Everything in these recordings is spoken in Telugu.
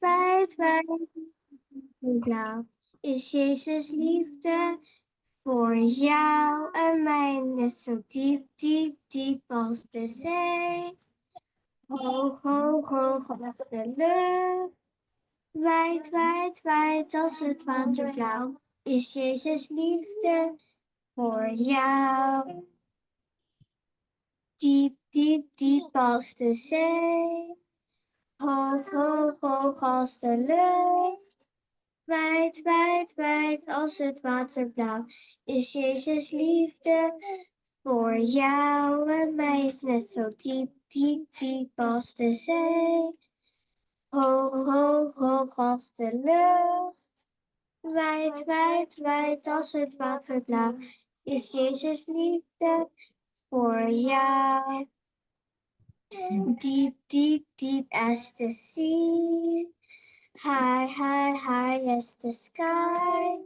wijd, blauw is Jezus liefde voor jou en mij, net zo diep, diep, diep als de zee. Hoog, hoog, hoog op de lucht, wijd, wijd, wijd als het water blauw is Jezus liefde voor jou. Diep, diep, diep als de zee. Hoog, hoog, hoog als de lucht. Wijd, wijd, wijd als het water blauw is Jezus liefde voor jou en mij is net zo diep, diep, diep als de zee. Hoog, hoog, hoog als de lucht. Wijd, wijd, wijd als het water blauw is Jezus liefde voor jou. Deep, deep, deep as the sea. High, high, high as the sky.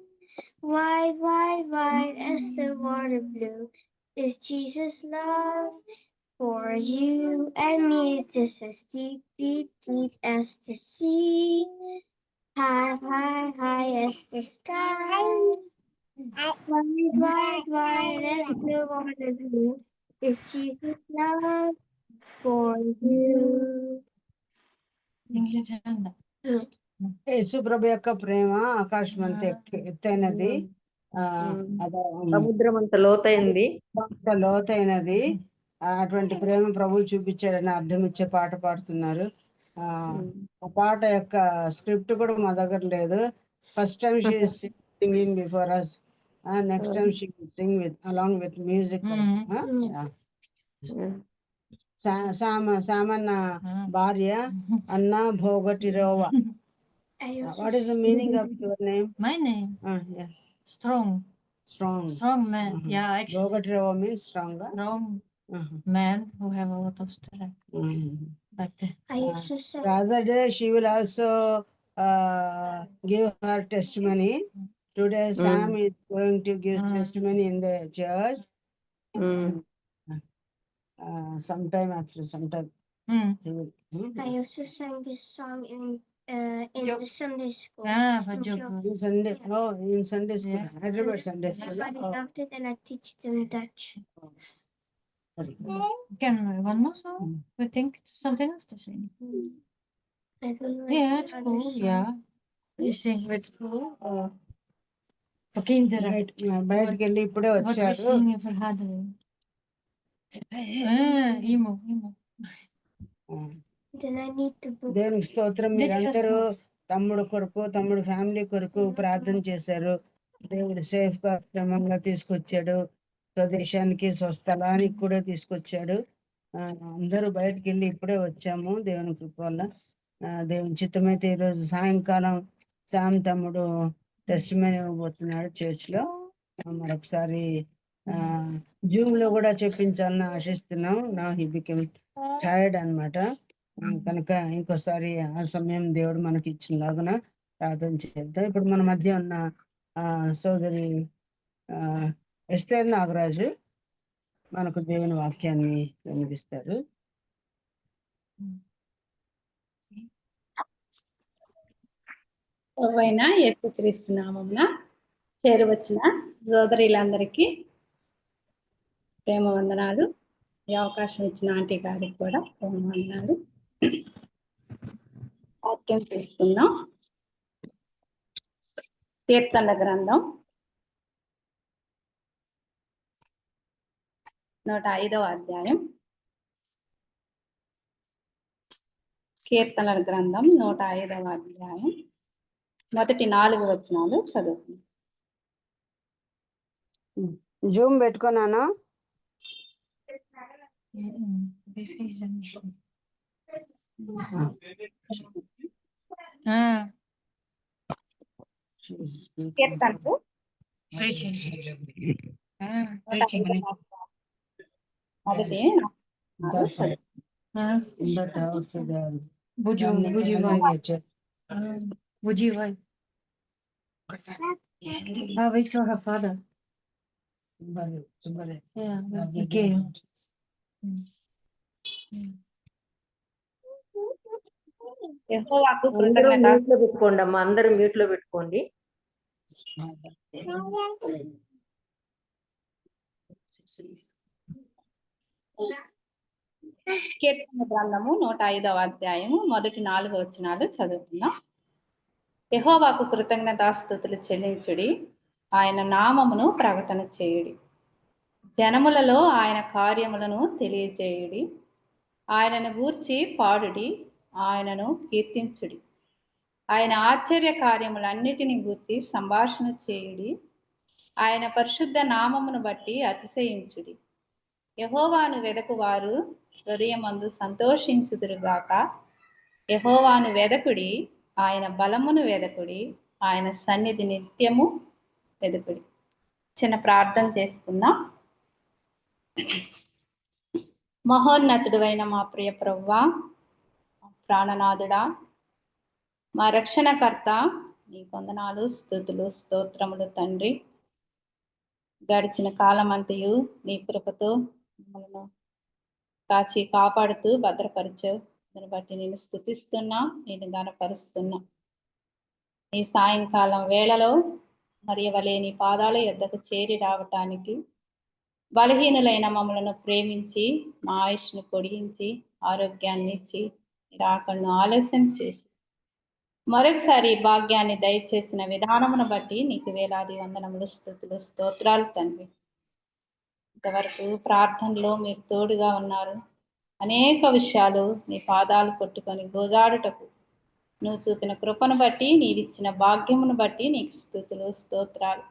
Wide, wide, wide as the water blue is Jesus' love for you and me. This is deep, deep, deep as the sea. High, high, high as the sky. Wide, wide, wide as the water blue is Jesus' love for you. యేసుప్రభు యొక్క ప్రేమ ఆకాశం అంత ఎత్తైనది, సముద్రం అంత లోతైంది, అంత లోతైనది. అటువంటి ప్రేమ ప్రభు చూపించాడని అర్థం ఇచ్చే పాట పాడుతున్నారు. ఆ పాట యొక్క స్క్రిప్ట్ కూడా మా దగ్గర లేదు. First time she singing before us. Next time she sing with along with music. Samanna భార్య అన్న భోగటిరోవా. What is the meaning of your name? My name? Yeah. Strong. Strong. Strong man. Yeah, actually. Bhogatirova means strong. Strong man who have a lot of strength. But the other day she will also give her testimony. Today Sam is going to give testimony in the church. Sometime after sometime. He will, I also sang this song in the Sunday school. for job. in Sunday. Oh, in Sunday school. Yes. Hyderabad Sunday school. Everybody loved it and I teach them Dutch. Can one more song? We think something else to sing. I don't know Yeah, any it's other cool. song. Yeah. You sing with school or for kinderen? బయటకు వెళ్ళి ఇప్పుడే What we వచ్చారు. sing for Hadden? Emo. Then I need to book. దేవునికి స్తోత్రం. మీరందరూ తమ్ముడు కొరకు, తమ్ముడు ఫ్యామిలీ కొరకు ప్రార్థన చేశారు. దేవుడు సేఫ్ గా క్రమంగా తీసుకొచ్చాడు. స్వదేశానికి స్వస్థలానికి కూడా తీసుకొచ్చాడు. అందరూ బయటకు వెళ్ళి ఇప్పుడే వచ్చాము. దేవుని కృప వల్ల దేవుని చిత్తమైతే ఈరోజు సాయంకాలం శామ్ తమ్ముడు టెస్టిమనీ ఇవ్వబోతున్నాడు చర్చ్ లో. మరొకసారి జూమ్ లో కూడా చెప్పించాలని ఆశిస్తున్నాం. నా హీ బికెమ్ టైర్డ్ అన్నమాట. కనుక ఇంకోసారి ఆ సమయం దేవుడు మనకి ఇచ్చినలాగున ప్రార్థన చేద్దాం. ఇప్పుడు మన మధ్య ఉన్న సోదరి ఎస్తేర్ నాగరాజు మనకు దేవుని వాక్యాన్ని వినిపిస్తారు. ప్రభువైన యేసుక్రీస్తు నామమున చేరువచ్చిన సోదరులందరికీ ప్రేమ వందనాలు. ఈ అవకాశం ఇచ్చిన ఆంటీ గారికి కూడా ప్రేమ వందనాలు. వాక్యం తీసుకుందాం. కీర్తనల గ్రంథం 105వ అధ్యాయం. కీర్తనల గ్రంథం 105వ అధ్యాయం మొదటి 4 వచనాలు చదువుకుందాం. జూమ్ పెట్టుకున్నాను. కీర్తనలు మొదటి Would you like? We saw her father. Yeah, he came. యెహోవాకు అందరూ కృతజ్ఞత మ్యూట్ లో పెట్టుకోండి అమ్మా, అందరూ మ్యూట్ లో పెట్టుకోండి. కీర్తన గ్రంథము 105వ అధ్యాయము మొదటి 4 వచనాలు చదువుతున్నాం. యెహోవాకు కృతజ్ఞతాస్తుతులు చెల్లించుడి, ఆయన నామమును ప్రకటన చేయుడి. జనములలో ఆయన కార్యములను తెలియజేయుడి. ఆయనను గూర్చి పాడుడి, ఆయనను కీర్తించుడి. ఆయన ఆశ్చర్య కార్యములన్నిటిని గూర్చి సంభాషణ చేయుడి. ఆయన పరిశుద్ధ నామమును బట్టి అతిశయించుడి. యెహోవాను వెదకువారు హృదయమందు సంతోషించుదురుగాక. యెహోవాను వెదకుడి, ఆయన బలమును వెదకుడి, ఆయన సన్నిధి నిత్యము వెదకుడి. చిన్న ప్రార్థన చేసుకుందాం. మహోన్నతుడైన మా ప్రియ ప్రభువా, ప్రాణనాథుడా, మా రక్షణకర్త, నీ వందనాలు, స్తుతులు, స్తోత్రములు తండ్రి. గడిచిన కాలమంతయు నీ కృపతో మమ్మల్ని కాచి కాపాడుతూ భద్రపరచు. దాన్ని బట్టి నేను స్తుతిస్తున్నా, నేను గనపరుస్తున్నా. ఈ సాయంకాలం వేళలో మరియవలే నీ పాదాల యొద్దకు చేరి రావటానికి, బలహీనులైన మమ్మలను ప్రేమించి మా ఆయుష్ను పొడిగించి ఆరోగ్యాన్ని ఇచ్చి రాకలను ఆలస్యం చేసి మరొకసారి ఈ భాగ్యాన్ని దయచేసిన విధానమును బట్టి నీకు వేలాది వందనములు, స్తుతులు, స్తోత్రాలు తండ్రి. ఇంతవరకు ప్రార్థనలో మీరు తోడుగా ఉన్నారు. అనేక విషయాలు నీ పాదాలు కొట్టుకొని గోజాడుటకు నువ్వు చూపిన కృపను బట్టి, నీవిచ్చిన భాగ్యమును బట్టి నీకు స్తుతులు, స్తోత్రాలు.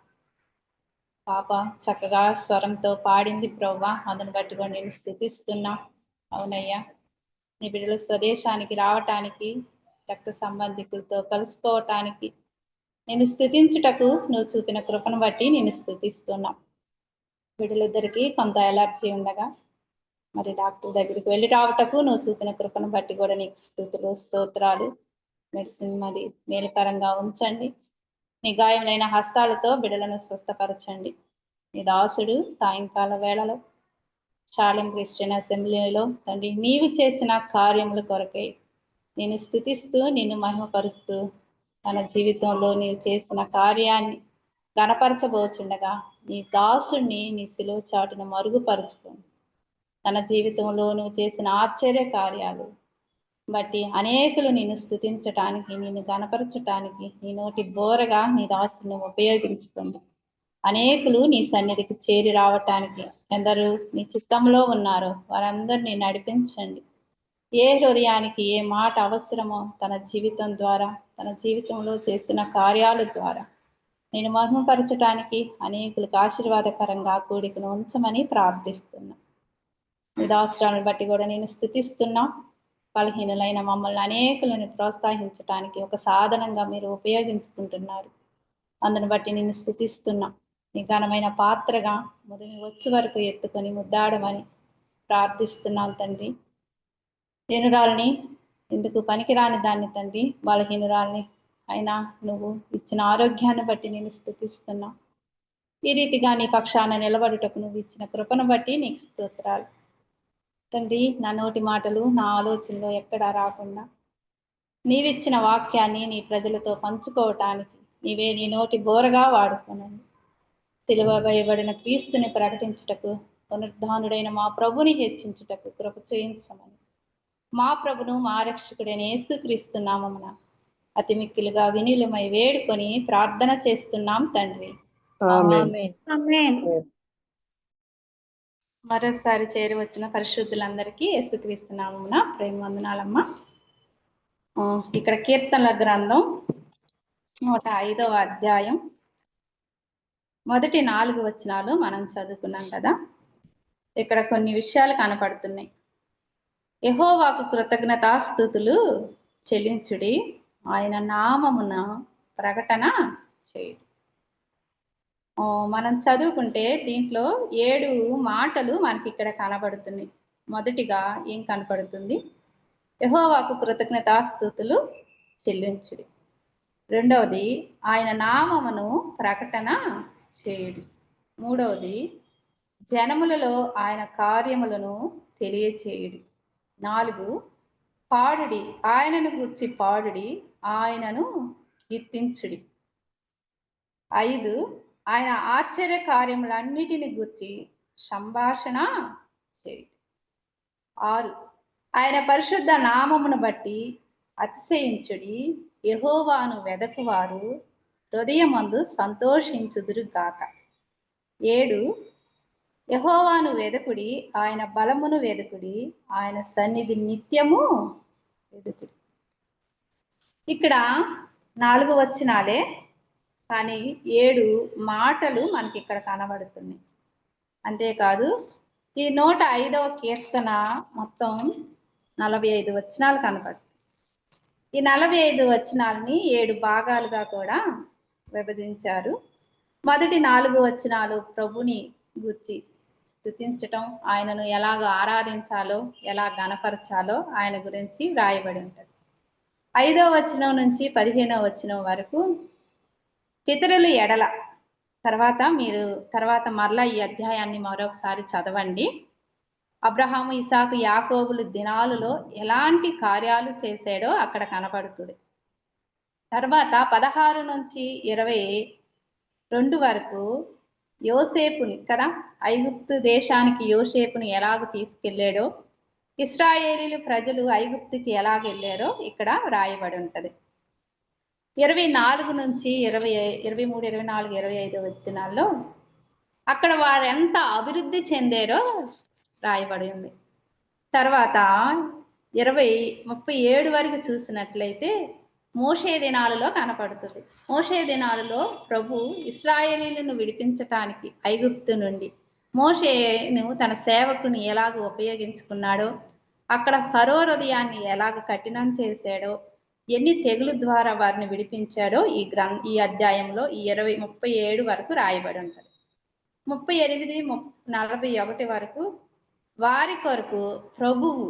పాప చక్కగా స్వరంతో పాడింది ప్రవ్వా, అందును బట్టి కూడా నేను స్తుతిస్తున్నా. అవునయ్యా, నీ బిడ్డలు స్వదేశానికి రావటానికి, రక్త సంబంధికులతో కలుసుకోవటానికి, నేను స్తుతించుటకు నువ్వు చూపిన కృపను బట్టి నేను స్తుతిస్తున్నా. బిడ్డలిద్దరికీ కొంత ఎలర్జీ ఉండగా మరి డాక్టర్ దగ్గరికి వెళ్ళి రావటకు నువ్వు చూపిన కృపను బట్టి కూడా నీకు స్తుతులు, స్తోత్రాలు. మెడిసిన్ మరి మేలుకరంగా ఉంచండి. నీ గాయములైన హస్తాలతో బిడ్డలను స్వస్థపరచండి. నీ దాసుడు సాయంకాల వేళలో షాలెం క్రిస్టియన్ అసెంబ్లీలో తండ్రి నీవు చేసిన కార్యముల కొరకై నేను స్తుతిస్తూ నిన్ను మహిమపరుస్తూ తన జీవితంలో నీవు చేసిన కార్యాన్ని గణపరచబోచుండగా నీ దాసుడిని నీ సిలువ చాటున మరుగుపరుచుకోండి. తన జీవితంలో నువ్వు చేసిన ఆశ్చర్య కార్యాలు బట్టి అనేకులు నిన్ను స్తుతించటానికి, నిన్ను గణపరచటానికి నీ నోటి బోరగా నీ దాసుని ఉపయోగించుకోండి. అనేకులు నీ సన్నిధికి చేరి రావటానికి ఎందరూ నీ చిత్తంలో ఉన్నారో వారందరినీ నడిపించండి. ఏ హృదయానికి ఏ మాట అవసరమో తన జీవితం ద్వారా, తన జీవితంలో చేసిన కార్యాల ద్వారా నేను మహిమపరచటానికి అనేకులకు ఆశీర్వాదకరంగా కూడికను ఉంచమని ప్రార్థిస్తున్నా. నీ దాసురాలను బట్టి కూడా నేను స్తుతిస్తున్నా. బలహీనులైన మమ్మల్ని అనేకులను ప్రోత్సహించడానికి ఒక సాధనంగా మీరు ఉపయోగించుకుంటున్నారు. అందును బట్టి నేను స్తుతిస్తున్నా. నీ ఘనమైన పాత్రగా ముదిమి వచ్చే వరకు ఎత్తుకొని ముద్దాడమని ప్రార్థిస్తున్నాను తండ్రి. దీనురాల్ని, ఎందుకు పనికిరాని దాన్ని తండ్రి, బలహీనురాల్ని అయినా నువ్వు ఇచ్చిన ఆరోగ్యాన్ని బట్టి నేను స్తుతిస్తున్నా. ఈ రీతిగా నీ పక్షాన నిలబడుటకు నువ్వు ఇచ్చిన కృపను బట్టి నీకు స్తోత్రాలు తండ్రి. నా నోటి మాటలు, నా ఆలోచనలో ఎక్కడా రాకుండా నీవిచ్చిన వాక్యాన్ని నీ ప్రజలతో పంచుకోవటానికి నీవే నీ నోటి బోరగా వాడుకోనండి. సిలువ వేయబడిన క్రీస్తుని ప్రకటించుటకు, పునరుద్ధానుడైన మా ప్రభుని హెచ్చించుటకు కృప చేయించమని మా ప్రభును మా రక్షకుడైన యేసుక్రీస్తు నామమున అతి మిక్కిలుగా వినీలమై వేడుకొని ప్రార్థన చేస్తున్నాం తండ్రి. ఆమేన్. ఆమేన్. మరొకసారి చేరి వచ్చిన పరిశుద్ధులందరికీ యేసుక్రీస్తు నామమున ప్రేమ వందనాలమ్మ. ఇక్కడ కీర్తనల గ్రంథం 105వ అధ్యాయం మొదటి 4 వచనాలు మనం చదువుకున్నాం కదా. ఇక్కడ కొన్ని విషయాలు కనపడుతున్నాయి. యెహోవాకు కృతజ్ఞతాస్తుతులు చెల్లించుడి, ఆయన నామమున ప్రకటన చేయుడి. మనం చదువుకుంటే దీంట్లో 7 మాటలు మనకి ఇక్కడ కనబడుతున్నాయి. మొదటిగా ఏం కనపడుతుంది? యెహోవాకు కృతజ్ఞతాస్తుతులు చెల్లించుడి. రెండవది ఆయన నామమును ప్రకటన చేయుడి. మూడవది జనములలో ఆయన కార్యములను తెలియచేయుడి. 4 పాడుడి, ఆయనను గూర్చి పాడుడి, ఆయనను కీర్తించుడి. 5, ఆయన ఆశ్చర్య కార్యములన్నిటిని గూర్చి సంభాషణ చేయుడి. 6, ఆయన పరిశుద్ధ నామమును బట్టి అతిశయించుడి, యెహోవాను వెదకువారు హృదయమందు సంతోషించుదురు గాక. 7, యెహోవాను వెదకుడి, ఆయన బలమును వెదకుడి, ఆయన సన్నిధి నిత్యము వెదకుడి. ఇక్కడ 4 వచనాలే, కానీ 7 మాటలు మనకి ఇక్కడ కనబడుతున్నాయి. అంతేకాదు ఈ 105వ కీర్తన మొత్తం 45 వచనాలు కనబడుతుంది. ఈ 45 వచనాలని 7 భాగాలుగా కూడా విభజించారు. మొదటి 4 వచనాలు ప్రభుని గురించి స్తుతించటం, ఆయనను ఎలాగ ఆరాధించాలో, ఎలా గణపరచాలో ఆయన గురించి రాయబడి ఉంటుంది. 5వ వచనం నుంచి 15వ వచనం వరకు పితరుల ఎడల, తర్వాత మరలా ఈ అధ్యాయాన్ని మరొకసారి చదవండి. అబ్రహాము, ఇసాకు, యాకోబులు దినాలలో ఎలాంటి కార్యాలు చేశాడో అక్కడ కనబడుతుంది. తర్వాత 16 నుంచి 22 వరకు యోసేపుని కదా, ఐగుప్తు దేశానికి యోసేపుని ఎలాగ తీసుకెళ్ళాడో, ఇశ్రాయేలీలు ప్రజలు ఐగుప్తుకి ఎలాగ వెళ్ళారో ఇక్కడ రాయబడి ఉంటది. 24 నుంచి 23, 24, 25 వచనాల్లో అక్కడ వారు ఎంత అభివృద్ధి చెందారో రాయబడి ఉంది. తర్వాత 37 వరకు చూసినట్లయితే మోషే దినాలలో కనపడుతుంది. మోషే దినాలలో ప్రభు ఇశ్రాయేలీలను విడిపించటానికి ఐగుప్తు నుండి మోషేను తన సేవకుని ఎలాగ ఉపయోగించుకున్నాడో, అక్కడ ఫరో హృదయాన్ని ఎలాగ కఠినం చేశాడో, ఎన్ని తెగులు ద్వారా వారిని విడిపించాడో ఈ అధ్యాయంలో ఈ 37 వరకు రాయబడి ఉంటుంది. 38, 41 వరకు వారి కొరకు ప్రభువు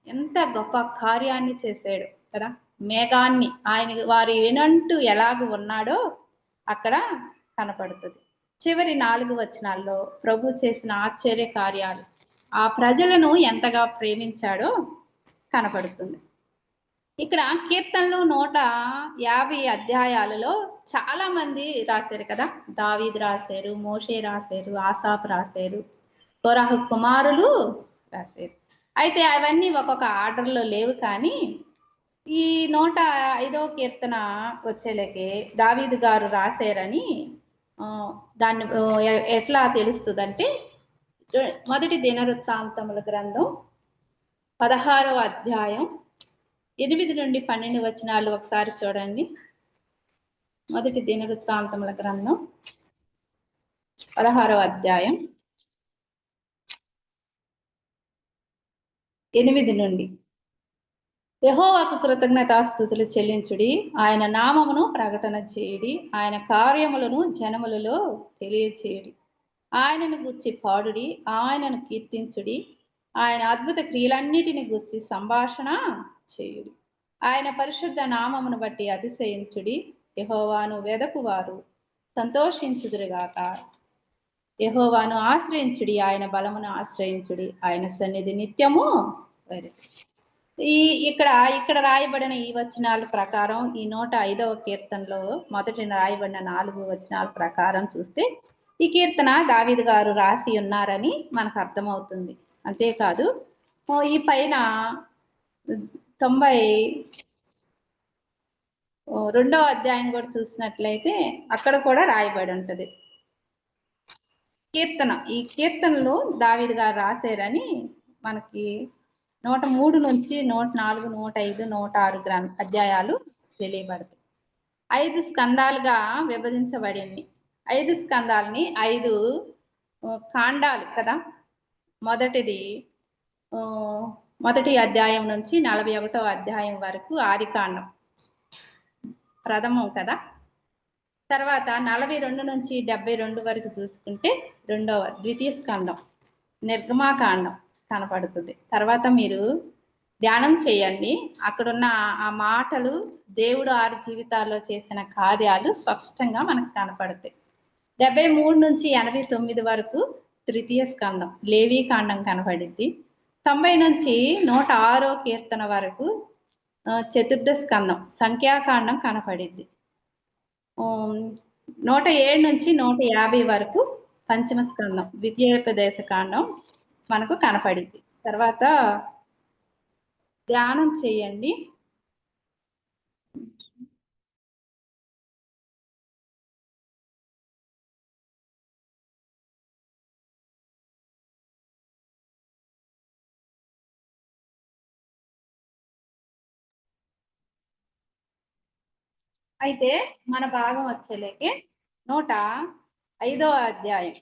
ఎంత గొప్ప కార్యాన్ని చేశాడు కదా, మేఘాన్ని ఆయన వారి వినంటూ ఎలాగ ఉన్నాడో అక్కడ కనపడుతుంది. చివరి 4 వచనాల్లో ప్రభు చేసిన ఆశ్చర్య కార్యాలు, ఆ ప్రజలను ఎంతగా ప్రేమించాడో కనపడుతుంది. ఇక్కడ కీర్తనలు 150 అధ్యాయాలలో చాలా మంది రాశారు కదా. దావీదు రాశారు, మోషే రాశారు, ఆసాఫ్ రాశారు, కోరాహు కుమారులు రాశారు. అయితే అవన్నీ ఒక్కొక్క ఆర్డర్లో లేవు. కానీ ఈ 105వ కీర్తన వచ్చేలకే దావీదు గారు రాశారని దాన్ని ఎట్లా తెలుస్తుందంటే, మొదటి దినవృత్తాంతముల గ్రంథం 16వ అధ్యాయం 8 నుండి 12 వచనాలు ఒకసారి చూడండి. మొదటి దినవృత్తాంతముల గ్రంథం 16వ అధ్యాయం 8 నుండి. యెహోవాకు కృతజ్ఞతాస్తుతులు చెల్లించుడి, ఆయన నామమును ప్రకటన చేయుడి, ఆయన కార్యములను జనములలో తెలియచేయుడి, ఆయనను గూర్చి పాడుడి, ఆయనను కీర్తించుడి, ఆయన అద్భుత క్రియలన్నిటిని గూర్చి సంభాషణ చేయుడి, ఆయన పరిశుద్ధ నామమును బట్టి అతిశయించుడి, యెహోవాను వెదకువారు సంతోషించుదురుగాక. యెహోవాను ఆశ్రయించుడి, ఆయన బలమును ఆశ్రయించుడి, ఆయన సన్నిధి నిత్యము వెదకుడి. ఇక్కడ రాయబడిన ఈ వచనాల ప్రకారం ఈ 105వ కీర్తనలో మొదటి రాయబడిన 4 వచనాల ప్రకారం చూస్తే ఈ కీర్తన దావీదు గారు రాసి ఉన్నారని మనకు అర్థమవుతుంది. అంతేకాదు ఈ పైన 92వ అధ్యాయం కూడా చూసినట్లయితే అక్కడ కూడా రాయబడి ఉంటది ఈ కీర్తనలో దావీదు గారు రాశారని మనకి 103 నుంచి 104, 105, 106 అధ్యాయాలు తెలియబడతాయి. 5 స్కందాలుగా విభజించబడింది. 5 స్కందాలని 5 కాండాలు కదా. మొదటి అధ్యాయం నుంచి 41వ అధ్యాయం వరకు ఆది కాండం ప్రథమం కదా. తర్వాత 42 నుంచి 72 వరకు చూసుకుంటే ద్వితీయ స్కందం నిర్గమాకాండం కనపడుతుంది. తర్వాత మీరు ధ్యానం చేయండి, అక్కడున్న ఆ మాటలు దేవుడు 6 జీవితాల్లో చేసిన కార్యాలు స్పష్టంగా మనకు కనపడతాయి. 73 నుంచి 89 వరకు తృతీయ స్కందం లేవీ కాండం కనపడిద్ది. 90 నుంచి 106వ కీర్తన వరకు చతుర్థ స్కందం సంఖ్యాకాండం కనపడిద్ది. 107 నుంచి 150 వరకు పంచమ స్కందం విద్యోపదేశ కాండం మనకు కనపడిద్ది. తర్వాత ధ్యానం చేయండి. అయితే మన భాగం వచ్చేలేకే 105వ అధ్యాయం.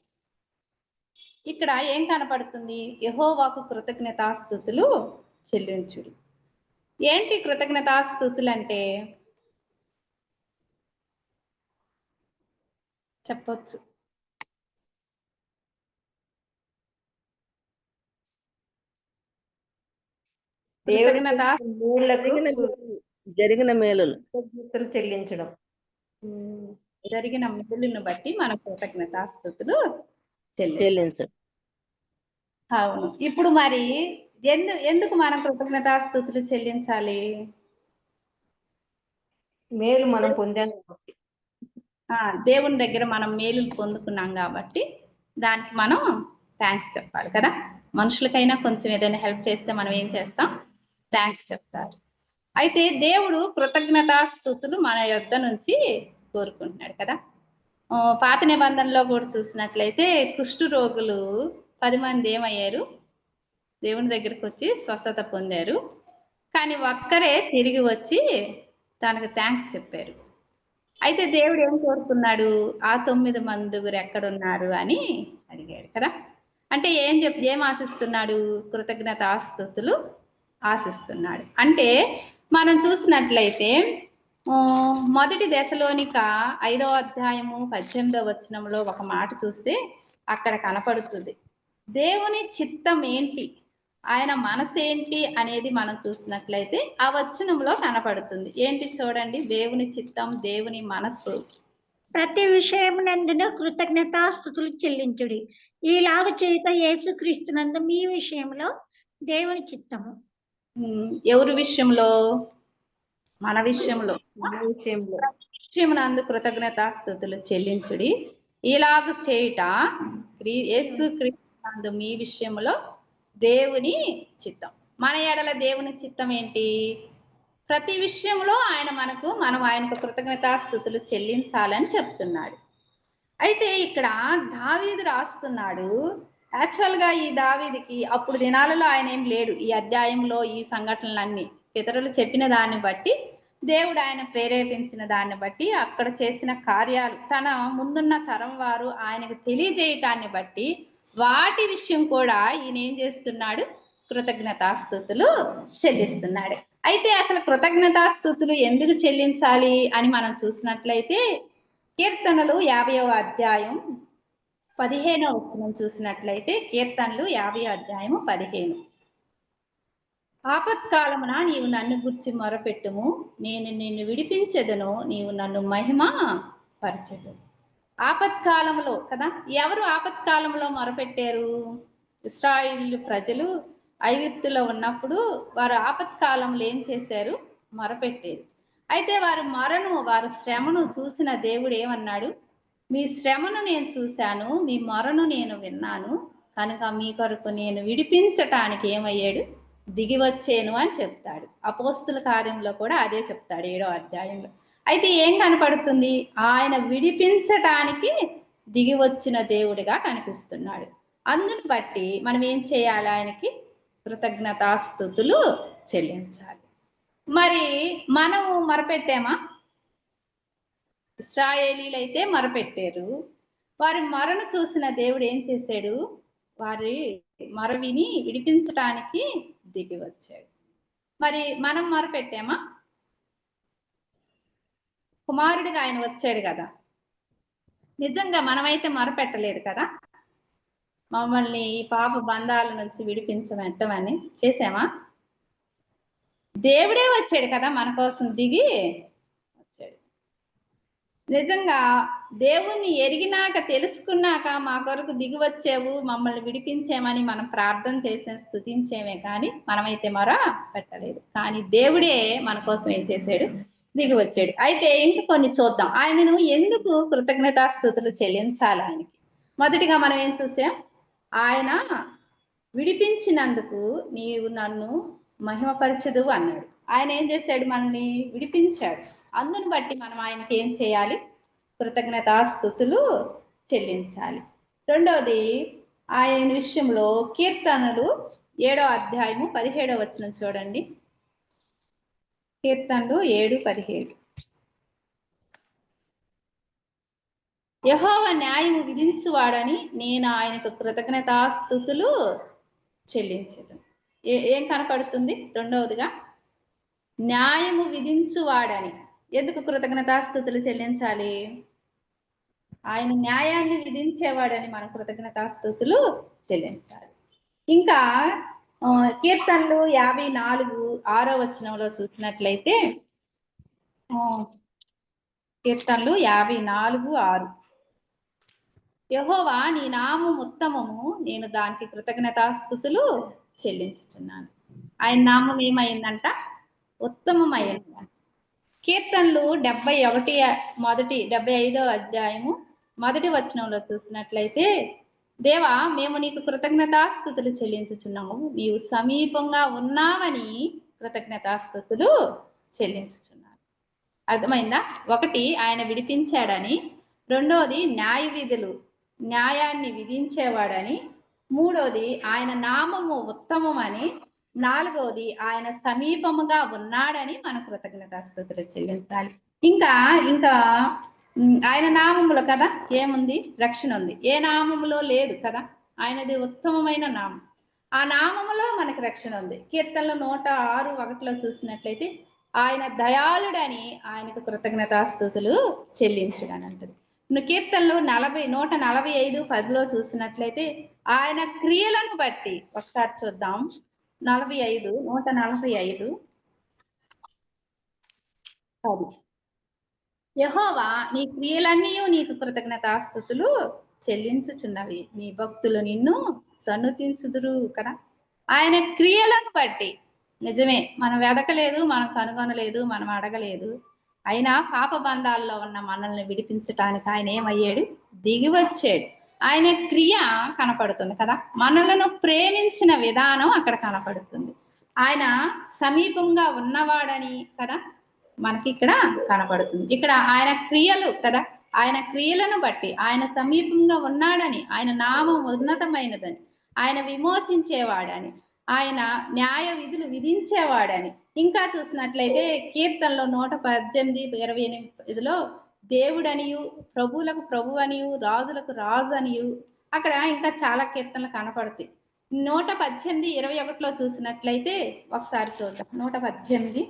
ఇక్కడ ఏం కనపడుతుంది? యెహోవాకు కృతజ్ఞతాస్తుతులు చెల్లించుడి. ఏంటి కృతజ్ఞతాస్తుతులు అంటే? చెప్పొచ్చు. కృతజ్ఞత జరిగిన మేలులు చెల్లించడం. జరిగిన మేలును బట్టి మన కృతజ్ఞతాస్తుతులు చెల్లించడం. అవును. ఇప్పుడు మరి ఎందుకు మనం కృతజ్ఞతాస్తుతులు చెల్లించాలి? మేలు మనం పొందాం కాబట్టి. దేవుని దగ్గర మనం మేలు పొందుకున్నాం కాబట్టి దానికి మనం థ్యాంక్స్ చెప్పాలి కదా. మనుషులకైనా కొంచెం ఏదైనా హెల్ప్ చేస్తే మనం ఏం చేస్తాం? థ్యాంక్స్ చెప్తారు. అయితే దేవుడు కృతజ్ఞతాస్తుతులు మన యొద్ద నుంచి కోరుకుంటున్నాడు కదా. పాత నిబంధనలో కూడా చూసినట్లయితే కుష్టు రోగులు 10 మంది ఏమయ్యారు? దేవుని దగ్గరికి వచ్చి స్వస్థత పొందారు. కానీ ఒక్కరే తిరిగి వచ్చి తనకు థ్యాంక్స్ చెప్పారు. అయితే దేవుడు ఏం కోరుకున్నాడు? ఆ 9 మందుగురు ఎక్కడున్నారు అని అడిగాడు కదా. అంటే ఏం ఆశిస్తున్నాడు? కృతజ్ఞతాస్తుతులు ఆశిస్తున్నాడు. అంటే మనం చూసినట్లయితే మొదటి దశలోనిక 5వ అధ్యాయము 18వ వచనంలో ఒక మాట చూస్తే అక్కడ కనపడుతుంది దేవుని చిత్తం ఏంటి, ఆయన మనసు ఏంటి అనేది మనం చూసినట్లయితే ఆ వచనంలో కనపడుతుంది. ఏంటి చూడండి, దేవుని చిత్తం, దేవుని మనస్సు. ప్రతి విషయమునందున కృతజ్ఞతాస్తుతులు చెల్లించుడి, ఈలాగ చేయుట యేసుక్రీస్తునందు మీ విషయంలో దేవుని చిత్తము. ఎవరి విషయంలో? మన విషయంలో. విషయమునందు కృతజ్ఞతాస్తుతులు చెల్లించుడి, ఇలాగ చేయుట యేసుక్రీస్తునందు మీ విషయంలో దేవుని చిత్తం. మన ఎడల దేవుని చిత్తం ఏంటి? ప్రతి విషయంలో మనం ఆయనకు కృతజ్ఞతాస్తుతులు చెల్లించాలని చెప్తున్నాడు. అయితే ఇక్కడ దావీదు రాస్తున్నాడు. యాక్చువల్గా ఈ దావీదుకి అప్పుడు దినాలలో ఆయన ఏం లేడు. ఈ అధ్యాయంలో ఈ సంఘటనలన్నీ పితరులు చెప్పిన దాన్ని బట్టి, దేవుడు ఆయన ప్రేరేపించిన దాన్ని బట్టి, అక్కడ చేసిన కార్యాలు తన ముందున్న తరం వారు ఆయనకు తెలియజేయటాన్ని బట్టి వాటి విషయం కూడా ఈయన ఏం చేస్తున్నాడు? కృతజ్ఞతాస్తుతులు చెల్లిస్తున్నాడు. అయితే అసలు కృతజ్ఞతాస్తుతులు ఎందుకు చెల్లించాలి అని మనం చూసినట్లయితే కీర్తనలు 50వ అధ్యాయం 15వ వచనం చూసినట్లయితే కీర్తనలు 50వ అధ్యాయము 15. ఆపత్కాలమున నీవు నన్ను గుర్చి మొరపెట్టుము, నేను నిన్ను విడిపించెదను, నీవు నన్ను మహిమ పరచెదను. ఆపత్కాలంలో కదా, ఎవరు ఆపత్కాలంలో మొరపెట్టారు? ఇశ్రాయేలు ప్రజలు ఐగుప్తులో ఉన్నప్పుడు వారు ఆపత్కాలంలో ఏం చేశారు? మొరపెట్టారు. అయితే వారి శ్రమను చూసిన దేవుడు ఏమన్నాడు? మీ శ్రమను నేను చూశాను, మీ మొరను నేను విన్నాను, కనుక మీ కొరకు నేను విడిపించటానికి ఏమయ్యాడు? దిగి వచ్చాను అని చెప్తాడు. అపోస్తుల కార్యంలో కూడా అదే చెప్తాడు 7వ అధ్యాయంలో. అయితే ఏం కనపడుతుంది? ఆయన విడిపించటానికి దిగి వచ్చిన దేవుడిగా కనిపిస్తున్నాడు. అందుని బట్టి మనం ఏం చేయాలి? ఆయనకి కృతజ్ఞతాస్తుతులు చెల్లించాలి. మరి మనము మొరపెట్టామా? ఇశ్రాయేలీలు అయితే మొరపెట్టారు. వారి మొరను చూసిన దేవుడు ఏం చేశాడు? వారి మొర విని విడిపించటానికి దిగి వచ్చాడు. మరి మనం మొరపెట్టామా? కుమారుడిగా ఆయన వచ్చాడు కదా. నిజంగా మనమైతే మొరపెట్టలేదు కదా. మమ్మల్ని ఈ పాప బంధాల నుంచి విడిపించమని చేసామా? దేవుడే వచ్చాడు కదా మన కోసం, దిగి వచ్చాడు. నిజంగా దేవుణ్ణి ఎరిగినాక తెలుసుకున్నాక మా కొరకు దిగి వచ్చేవు, మమ్మల్ని విడిపించేమని మనం ప్రార్థన చేసే స్తుతించేమే కానీ మనమైతే మొర పెట్టలేదు. కానీ దేవుడే మన కోసం ఏం చేశాడు, దిగి వచ్చాడు. అయితే ఇంక కొన్ని చూద్దాం, ఆయనను ఎందుకు కృతజ్ఞతాస్తుతులు చెల్లించాలి ఆయనకి. మొదటిగా మనం ఏం చూసాం, ఆయన విడిపించినందుకు నీవు నన్ను మహిమపరచదు అన్నాడు. ఆయన ఏం చేశాడు, మనల్ని విడిపించాడు. అందుని బట్టి మనం ఆయనకి ఏం చేయాలి, కృతజ్ఞతాస్తుతులు చెల్లించాలి. రెండవది, ఆయన విషయంలో కీర్తనలు 7వ అధ్యాయము 17వ వచనం చూడండి. కీర్తనలు 7:17. యెహోవా న్యాయము విధించువాడని నేను ఆయనకు కృతజ్ఞతాస్తుతులు చెల్లించదు. ఏం కనపడుతుంది? రెండవదిగా న్యాయము విధించువాడని. ఎందుకు కృతజ్ఞతాస్తుతులు చెల్లించాలి? ఆయన న్యాయాన్ని విధించేవాడని మనం కృతజ్ఞతాస్తుతులు చెల్లించాలి. ఇంకా కీర్తనలు 54:6వ వచనంలో చూసినట్లయితే, కీర్తనలు 54:6, యెహోవా నీ నామం ఉత్తమము, నేను దానికి కృతజ్ఞతాస్తుతులు చెల్లించుచున్నాను. ఆయన నామం ఏమైందంట? ఉత్తమమైందంట. కీర్తనలు 75వ అధ్యాయము 1వ వచనంలో చూసినట్లయితే, దేవా మేము నీకు కృతజ్ఞతాస్తుతులు చెల్లించుచున్నాము, నీవు సమీపంగా ఉన్నావని కృతజ్ఞతాస్తుతులు చెల్లించుచున్నాను. అర్థమైందా? ఒకటి, ఆయన విడిపించాడని. రెండోది, న్యాయాన్ని విధించేవాడని. మూడోది, ఆయన నామము ఉత్తమమని. నాలుగవది, ఆయన సమీపముగా ఉన్నాడని మన కృతజ్ఞతాస్తుతులు చెల్లించాలి. ఇంకా ఇంకా ఆయన నామములో కదా ఏముంది? రక్షణ ఉంది. ఏ నామములో లేదు కదా. ఆయనది ఉత్తమమైన నామం. ఆ నామములో మనకి రక్షణ ఉంది. కీర్తనలు 106:1 చూసినట్లయితే, ఆయన దయాళుడని ఆయనకు కృతజ్ఞతాస్తుతులు చెల్లించుడని అంటది. కీర్తనలు 145:10 చూసినట్లయితే, ఆయన క్రియలను బట్టి. ఒకసారి చూద్దాం. 145 10. యెహోవా నీ క్రియలన్నీ నీకు కృతజ్ఞతాస్తుతులు చెల్లించుచున్నవి, నీ భక్తులు నిన్ను సన్నుతించుదురు కదా. ఆయన క్రియలను బట్టి. నిజమే, మనం వెదకలేదు, మనం కనుగొనలేదు, మనం అడగలేదు. అయినా పాప బంధాల్లో ఉన్న మనల్ని విడిపించటానికి ఆయన ఏమయ్యాడు? దిగి వచ్చాడు. ఆయన క్రియ కనపడుతుంది కదా. మనలను ప్రేమించిన విధానం అక్కడ కనపడుతుంది. ఆయన సమీపంగా ఉన్నవాడని కదా మనకి ఇక్కడ కనపడుతుంది. ఇక్కడ ఆయన క్రియలు కదా, ఆయన క్రియలను బట్టి, ఆయన సమీపంగా ఉన్నాడని, ఆయన నామం ఉన్నతమైనదని, ఆయన విమోచించేవాడని, ఆయన న్యాయ విధులు విధించేవాడని. ఇంకా చూసినట్లయితే కీర్తనలో 118:28 దేవుడనియు, ప్రభువులకు ప్రభు అనియు, రాజులకు రాజు అనియు. అక్కడ ఇంకా చాలా కీర్తనలు కనపడతాయి. 118:21 చూసినట్లయితే ఒకసారి చూద్దాం. 118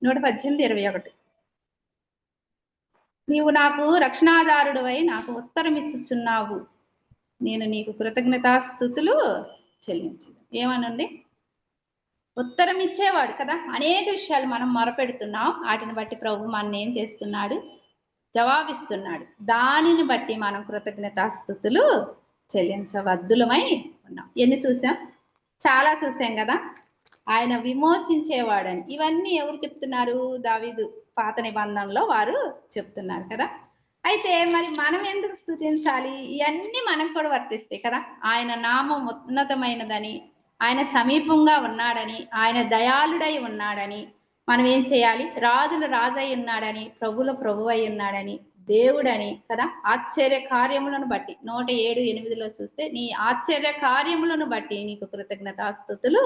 118:21. నీవు నాకు రక్షణాధారుడువై నాకు ఉత్తరం ఇచ్చుచున్నావు, నేను నీకు కృతజ్ఞతాస్తుతులు చెల్లించు. ఏమనండి? ఉత్తరం ఇచ్చేవాడు కదా. అనేక విషయాలు మనం మొరపెడుతున్నాం, వాటిని బట్టి ప్రభు మన ఏం చేస్తున్నాడు? జవాబిస్తున్నాడు. దానిని బట్టి మనం కృతజ్ఞతాస్తుతులు చెల్లించవద్దులమై ఉన్నాం. ఎన్ని చూసాం? చాలా చూసాం కదా. ఆయన విమోచించేవాడని. ఇవన్నీ ఎవరు చెప్తున్నారు? దావీదు పాత నిబంధనలో వారు చెప్తున్నారు కదా. అయితే మరి మనం ఎందుకు స్తుతించాలి? ఇవన్నీ మనకు కూడా వర్తిస్తాయి కదా. ఆయన నామం ఉన్నతమైనదని, ఆయన సమీపంగా ఉన్నాడని, ఆయన దయాళుడై ఉన్నాడని మనం ఏం చేయాలి? రాజుల రాజై ఉన్నాడని, ప్రభుల ప్రభు అయి ఉన్నాడని, దేవుడని కదా. ఆశ్చర్య కార్యములను బట్టి 107:8 చూస్తే, నీ ఆశ్చర్య కార్యములను బట్టి నీకు కృతజ్ఞతాస్తుతులు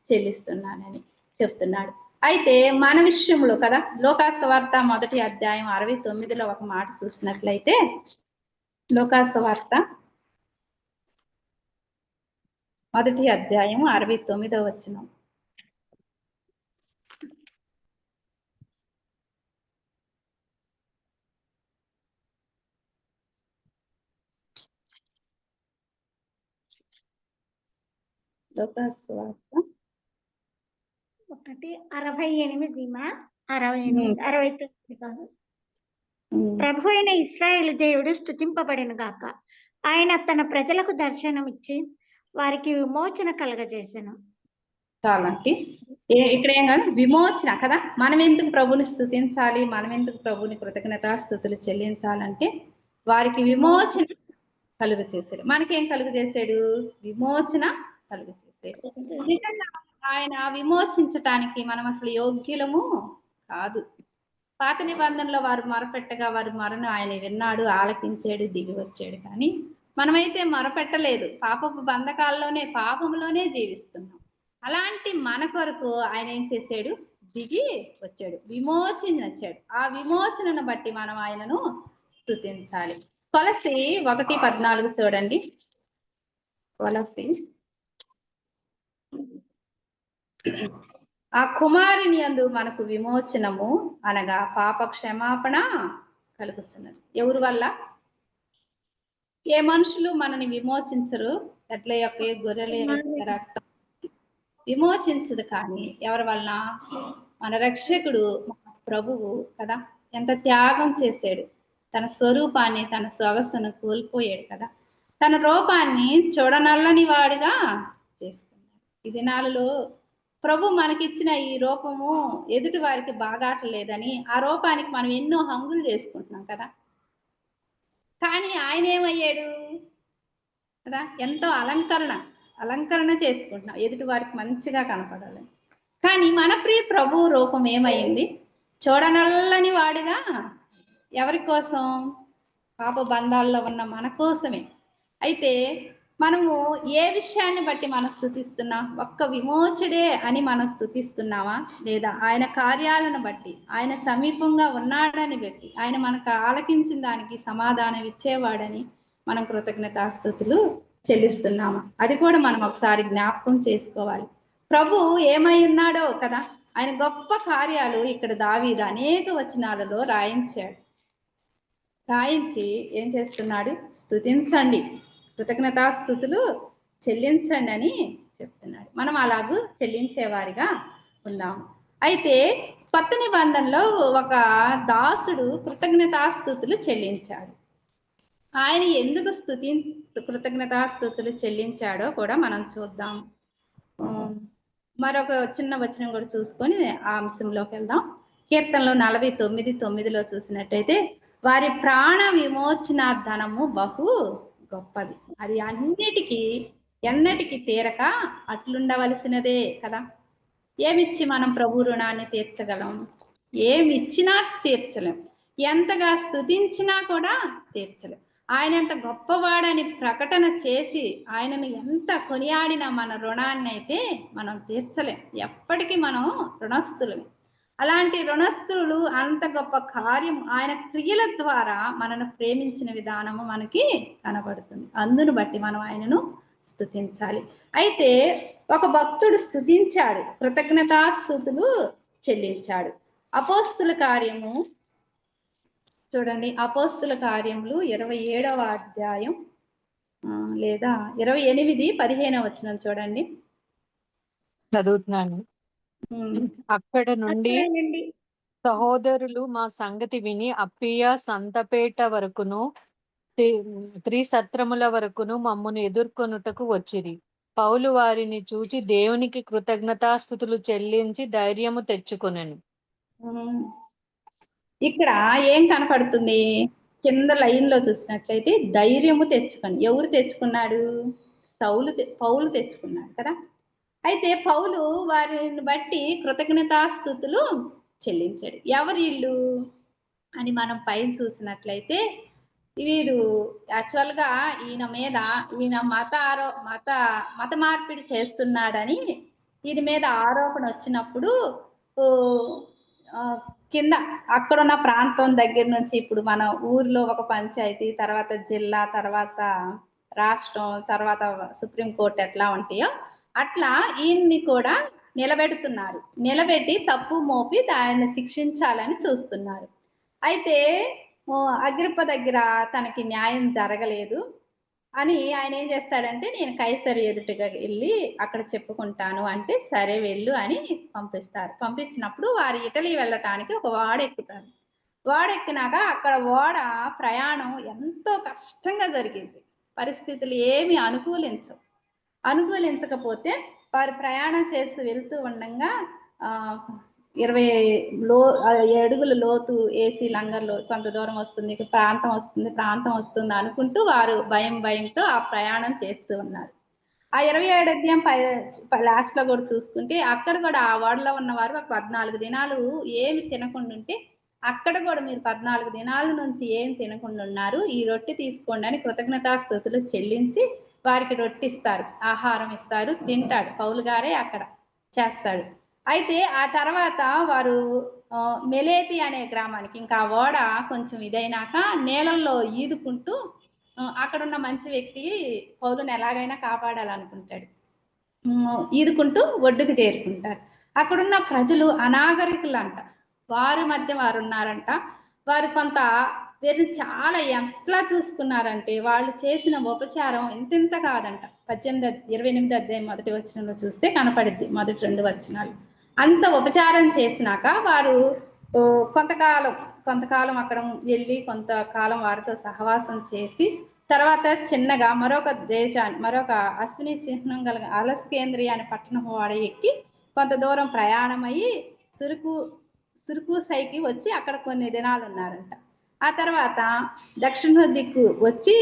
చెల్లిస్తున్నానని చెప్తున్నాడు. అయితే మన విషయంలో కదా, లోకాసువార్త 1వ అధ్యాయం 69 ఒక మాట చూసినట్లయితే, లోకాసువార్త 1వ అధ్యాయం 69వ వచనం. లోకాసువార్త 68 69 కాదు. ఉమ్. ప్రభు అయిన ఇశ్రాయేలు దేవుడు స్తుతింపబడెను గాక. ఆయన తన ప్రజలకు దర్శనమిచ్చి వారికి విమోచన కలగజేసెను. చాలండి. ఇక్కడ ఏం కాదు, విమోచన కదా. మనం ఎందుకు ప్రభుని స్తుతించాలి, మనం ఎందుకు ప్రభుని కృతజ్ఞతాస్తుతులు చెల్లించాలంటే వారికి విమోచన కలుగు చేశాడు. మనకేం కలుగు చేశాడు? విమోచన కలుగు చేశాడు. నిజంగా ఆయన విమోచించటానికి మనం అసలు యోగ్యులము కాదు. పాత నిబంధనలో వారు మొరపెట్టగా వారి మొరను ఆయన విన్నాడు, ఆలకించాడు, దిగి వచ్చాడు. కానీ మనమైతే మొరపెట్టలేదు. పాపపు బంధకాల్లోనే, పాపంలోనే జీవిస్తున్నాం. అలాంటి మన కొరకు ఆయన ఏం చేశాడు? దిగి వచ్చాడు, విమోచించాడు. ఆ విమోచనను బట్టి మనం ఆయనను స్తుతించాలి. కొలసి 1:14 చూడండి. కొలసి ఆ కుమారుని యందు మనకు విమోచనము అనగా పాప క్షమాపణ కలుగుతున్నది. ఎవరి వల్ల? ఏ మనుషులు మనని విమోచించరు. ఎట్ల యొక్క గొర్రెల రక్తం విమోచించదు. కానీ ఎవరి వలన? మన రక్షకుడు ప్రభువు కదా. ఎంత త్యాగం చేశాడు. తన స్వరూపాన్ని, తన సొగసును కోల్పోయాడు కదా. తన రూపాన్ని చూడనల్లని వాడుగా చేసుకున్నాడు. ఈ దినాలలో ప్రభు మనకిచ్చిన ఈ రూపము ఎదుటి వారికి బాగాటలేదని ఆ రూపానికి మనం ఎన్నో హంగులు చేసుకుంటున్నాం కదా. కానీ ఆయన ఏమయ్యాడు కదా, ఎంతో అలంకరణ చేసుకుంటున్నాం ఎదుటి వారికి మంచిగా కనపడాలని. కానీ మన ప్రియ ప్రభు రూపం ఏమైంది? చూడనల్లని వాడుగా. ఎవరి కోసం? పాప బంధాల్లో ఉన్న మన కోసమే. అయితే మనము ఏ విషయాన్ని బట్టి మనం స్తుతిస్తున్నాం? ఒక్క విమోచడే అని మనం స్తుతిస్తున్నామా? లేదా ఆయన కార్యాలను బట్టి, ఆయన సమీపంగా ఉన్నాడని బట్టి, ఆయన మనకు ఆలకించిన దానికి సమాధానం ఇచ్చేవాడని మనం కృతజ్ఞతాస్తుతులు చెల్లిస్తున్నామా? అది కూడా మనం ఒకసారి జ్ఞాపకం చేసుకోవాలి. ప్రభు ఏమై ఉన్నాడో కదా. ఆయన గొప్ప కార్యాలు ఇక్కడ దావీదు అనేక వచనాలలో రాయించి ఏం చేస్తున్నాడు? స్తుతించండి, కృతజ్ఞతాస్తుతులు చెల్లించండి అని చెప్తున్నాడు. మనం అలాగూ చెల్లించేవారిగా ఉన్నాము. అయితే కొత్త నిబంధనలో ఒక దాసుడు కృతజ్ఞతాస్తుతులు చెల్లించాడు. ఆయన ఎందుకు కృతజ్ఞతాస్తుతులు చెల్లించాడో కూడా మనం చూద్దాం. మరొక చిన్న వచనం కూడా చూసుకొని ఆ అంశంలోకి వెళ్దాం. కీర్తనలో 49:9 చూసినట్టయితే, వారి ప్రాణ విమోచన ధనము బహు గొప్పది, అది ఎన్నటికి తీరక అట్లుండవలసినదే కదా. ఏమిచ్చి మనం ప్రభు రుణాన్ని తీర్చగలం? ఏమిచ్చినా తీర్చలేం. ఎంతగా స్తుతించినా కూడా తీర్చలేం. ఆయన ఎంత గొప్పవాడని ప్రకటన చేసి ఆయనను ఎంత కొనియాడినా మన రుణాన్ని అయితే మనం తీర్చలేం. ఎప్పటికీ మనం రుణస్థులమే. అలాంటి రుణస్థులు అంత గొప్ప కార్యం ఆయన క్రియల ద్వారా మనను ప్రేమించిన విధానము మనకి కనబడుతుంది. అందును బట్టి మనం ఆయనను స్తుతించాలి. అయితే ఒక భక్తుడు స్తుతించాడు, కృతజ్ఞతాస్తుతులు చెల్లించాడు. అపోస్తుల కార్యము చూడండి. అపోస్తుల కార్యములు 27వ అధ్యాయం లేదా 28:15 వచనం చూడండి. చదువుతున్నాను. అక్కడ నుండి సహోదరులు మా సంగతి విని అప్పియ సంతపేట వరకును త్రిసత్రముల వరకును మమ్మను ఎదుర్కొనుటకు వచ్చిరి. పౌలు వారిని చూచి దేవునికి కృతజ్ఞతాస్తుతులు చెల్లించి ధైర్యము తెచ్చుకొనెను. ఇక్కడ ఏం కనపడుతుంది? కింద లైన్ లో చూసినట్లయితే ధైర్యము తెచ్చుకొని. ఎవరు తెచ్చుకున్నాడు? పౌలు తెచ్చుకున్నాడు కదా. అయితే పౌలు వారిని బట్టి కృతజ్ఞతాస్తుతులు చెల్లించాడు. ఎవరి ఇల్లు అని మనం పైన చూసినట్లయితే, వీరు యాక్చువల్గా ఈయన మత మార్పిడి చేస్తున్నాడని దీని మీద ఆరోపణ వచ్చినప్పుడు కింద అక్కడున్న ప్రాంతం దగ్గర నుంచి ఇప్పుడు మన ఊర్లో ఒక పంచాయతీ, తర్వాత జిల్లా, తర్వాత రాష్ట్రం, తర్వాత సుప్రీంకోర్టు ఎట్లా ఉంటాయో అట్లా ఈయన్ని కూడా నిలబెట్టి తప్పు మోపి దాన్ని శిక్షించాలని చూస్తున్నారు. అయితే అగ్రిప్ప దగ్గర తనకి న్యాయం జరగలేదు. అని ఆయన ఏం చేస్తాడంటే, నేను కైసరు ఎదుటగా వెళ్ళి అక్కడ చెప్పుకుంటాను అంటే, సరే వెళ్ళు అని పంపిస్తారు. పంపించినప్పుడు వారు ఇటలీ వెళ్ళటానికి ఒక ఓడ ఎక్కుతారు. ఓడ ఎక్కినాక అక్కడ ఓడ ప్రయాణం ఎంతో కష్టంగా జరిగింది. పరిస్థితులు ఏమి అనుకూలించకపోతే వారు ప్రయాణం చేస్తూ వెళ్తూ ఉండంగా 20 అడుగుల లోతు ఏసీ లంగర్లో కొంత దూరం వస్తుంది, ప్రాంతం వస్తుంది అనుకుంటూ వారు భయంతో ఆ ప్రయాణం చేస్తూ ఉన్నారు. ఆ 27 అధ్యాయం లాస్ట్ లో కూడా చూసుకుంటే అక్కడ కూడా ఆ ఓడలో ఉన్నవారు ఒక 14 దినాలు ఏమి తినకుండా ఉంటే, అక్కడ కూడా మీరు 14 దినాల నుంచి ఏం తినకుండా ఉన్నారు, ఈ రొట్టె తీసుకోండి అని కృతజ్ఞతాస్తుతులు చెల్లించి వారికి రొట్టె ఇస్తారు, ఆహారం ఇస్తారు, తింటాడు. పౌలు గారే అక్కడ చేస్తాడు. అయితే ఆ తర్వాత వారు మెలేతి అనే గ్రామానికి, ఇంకా ఆ ఓడ కొంచెం ఇదైనాక నీళ్ళల్లో ఈదుకుంటూ అక్కడున్న మంచి వ్యక్తి పౌలుని ఎలాగైనా కాపాడాలనుకుంటాడు. ఈదుకుంటూ ఒడ్డుకు చేరుకుంటారు. అక్కడున్న ప్రజలు అనాగరికులంట, వారి మధ్య వారు ఉన్నారంట. వారు కొంత వీరిని చాలా ఎట్లా చూసుకున్నారంటే, వాళ్ళు చేసిన ఉపచారం ఇంతింత కాదంట. 28 అధ్యాయం 1 వచనంలో చూస్తే కనపడిద్ది, మొదటి 2 వచనాలు. అంత ఉపచారం చేసినాక వారు కొంతకాలం అక్కడ వెళ్ళి కొంతకాలం వారితో సహవాసం చేసి, తర్వాత చిన్నగా మరొక అశ్విని చిహ్నం గల అలస్కేంద్రియ అనే పట్టణం వాడ ఎక్కి కొంత దూరం ప్రయాణమయ్యి సురుకుసైకి వచ్చి అక్కడ కొన్ని దినాలు ఉన్నారంట. ఆ తర్వాత దక్షిణ దిక్కు వచ్చి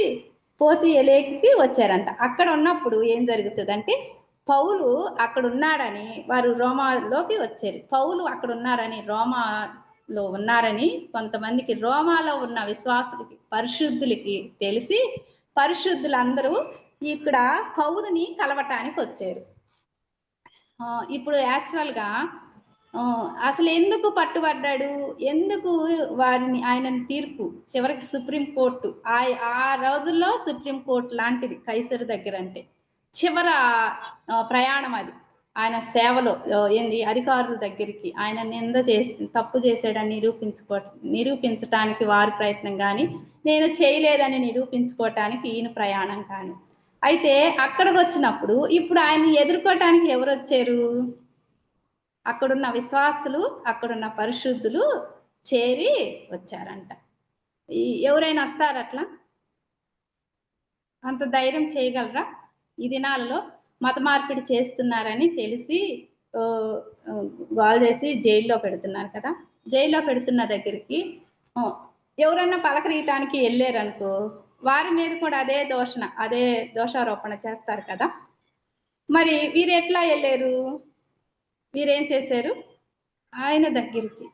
పోతి ఎలేకి వచ్చారంట. అక్కడ ఉన్నప్పుడు ఏం జరుగుతుందంటే, పౌలు అక్కడ ఉన్నాడని వారు రోమాలోకి వచ్చారు. పౌలు అక్కడ రోమాలో ఉన్నారని కొంతమందికి, రోమాలో ఉన్న విశ్వాసులకి, పరిశుద్ధులకి తెలిసి పరిశుద్ధులందరూ ఇక్కడ పౌలుని కలవటానికి వచ్చారు. ఇప్పుడు యాక్చువల్గా అసలు ఎందుకు పట్టుబడ్డాడు, ఎందుకు ఆయనని తీర్పు చివరికి సుప్రీంకోర్టు, ఆ రోజుల్లో సుప్రీంకోర్టు లాంటిది కైసరు దగ్గర, అంటే చివర ప్రయాణం అది. ఆయన సేవలో అధికారుల దగ్గరికి ఆయన తప్పు చేశాడని నిరూపించటానికి వారి ప్రయత్నం కానీ, నేను చేయలేదని నిరూపించుకోవటానికి ఈయన ప్రయాణం కానీ. అయితే అక్కడికి వచ్చినప్పుడు ఇప్పుడు ఆయన ఎదుర్కోవటానికి ఎవరు వచ్చారు? అక్కడున్న విశ్వాసులు, అక్కడున్న పరిశుద్ధులు చేరి వచ్చారంట. ఎవరైనా వస్తారు అట్లా? అంత ధైర్యం చేయగలరా? ఈ దినాలలో మత మార్పిడి చేస్తున్నారని తెలిసి గోల్ చేసి జైల్లో పెడుతున్నారు కదా. జైల్లో పెడుతున్న దగ్గరికి ఎవరన్నా పలకరీయటానికి వెళ్ళారనుకో, వారి మీద కూడా అదే దోషారోపణ చేస్తారు కదా. మరి వీరు ఎట్లా వెళ్ళారు? వీరేం చేశారు? ఆయన దగ్గరికి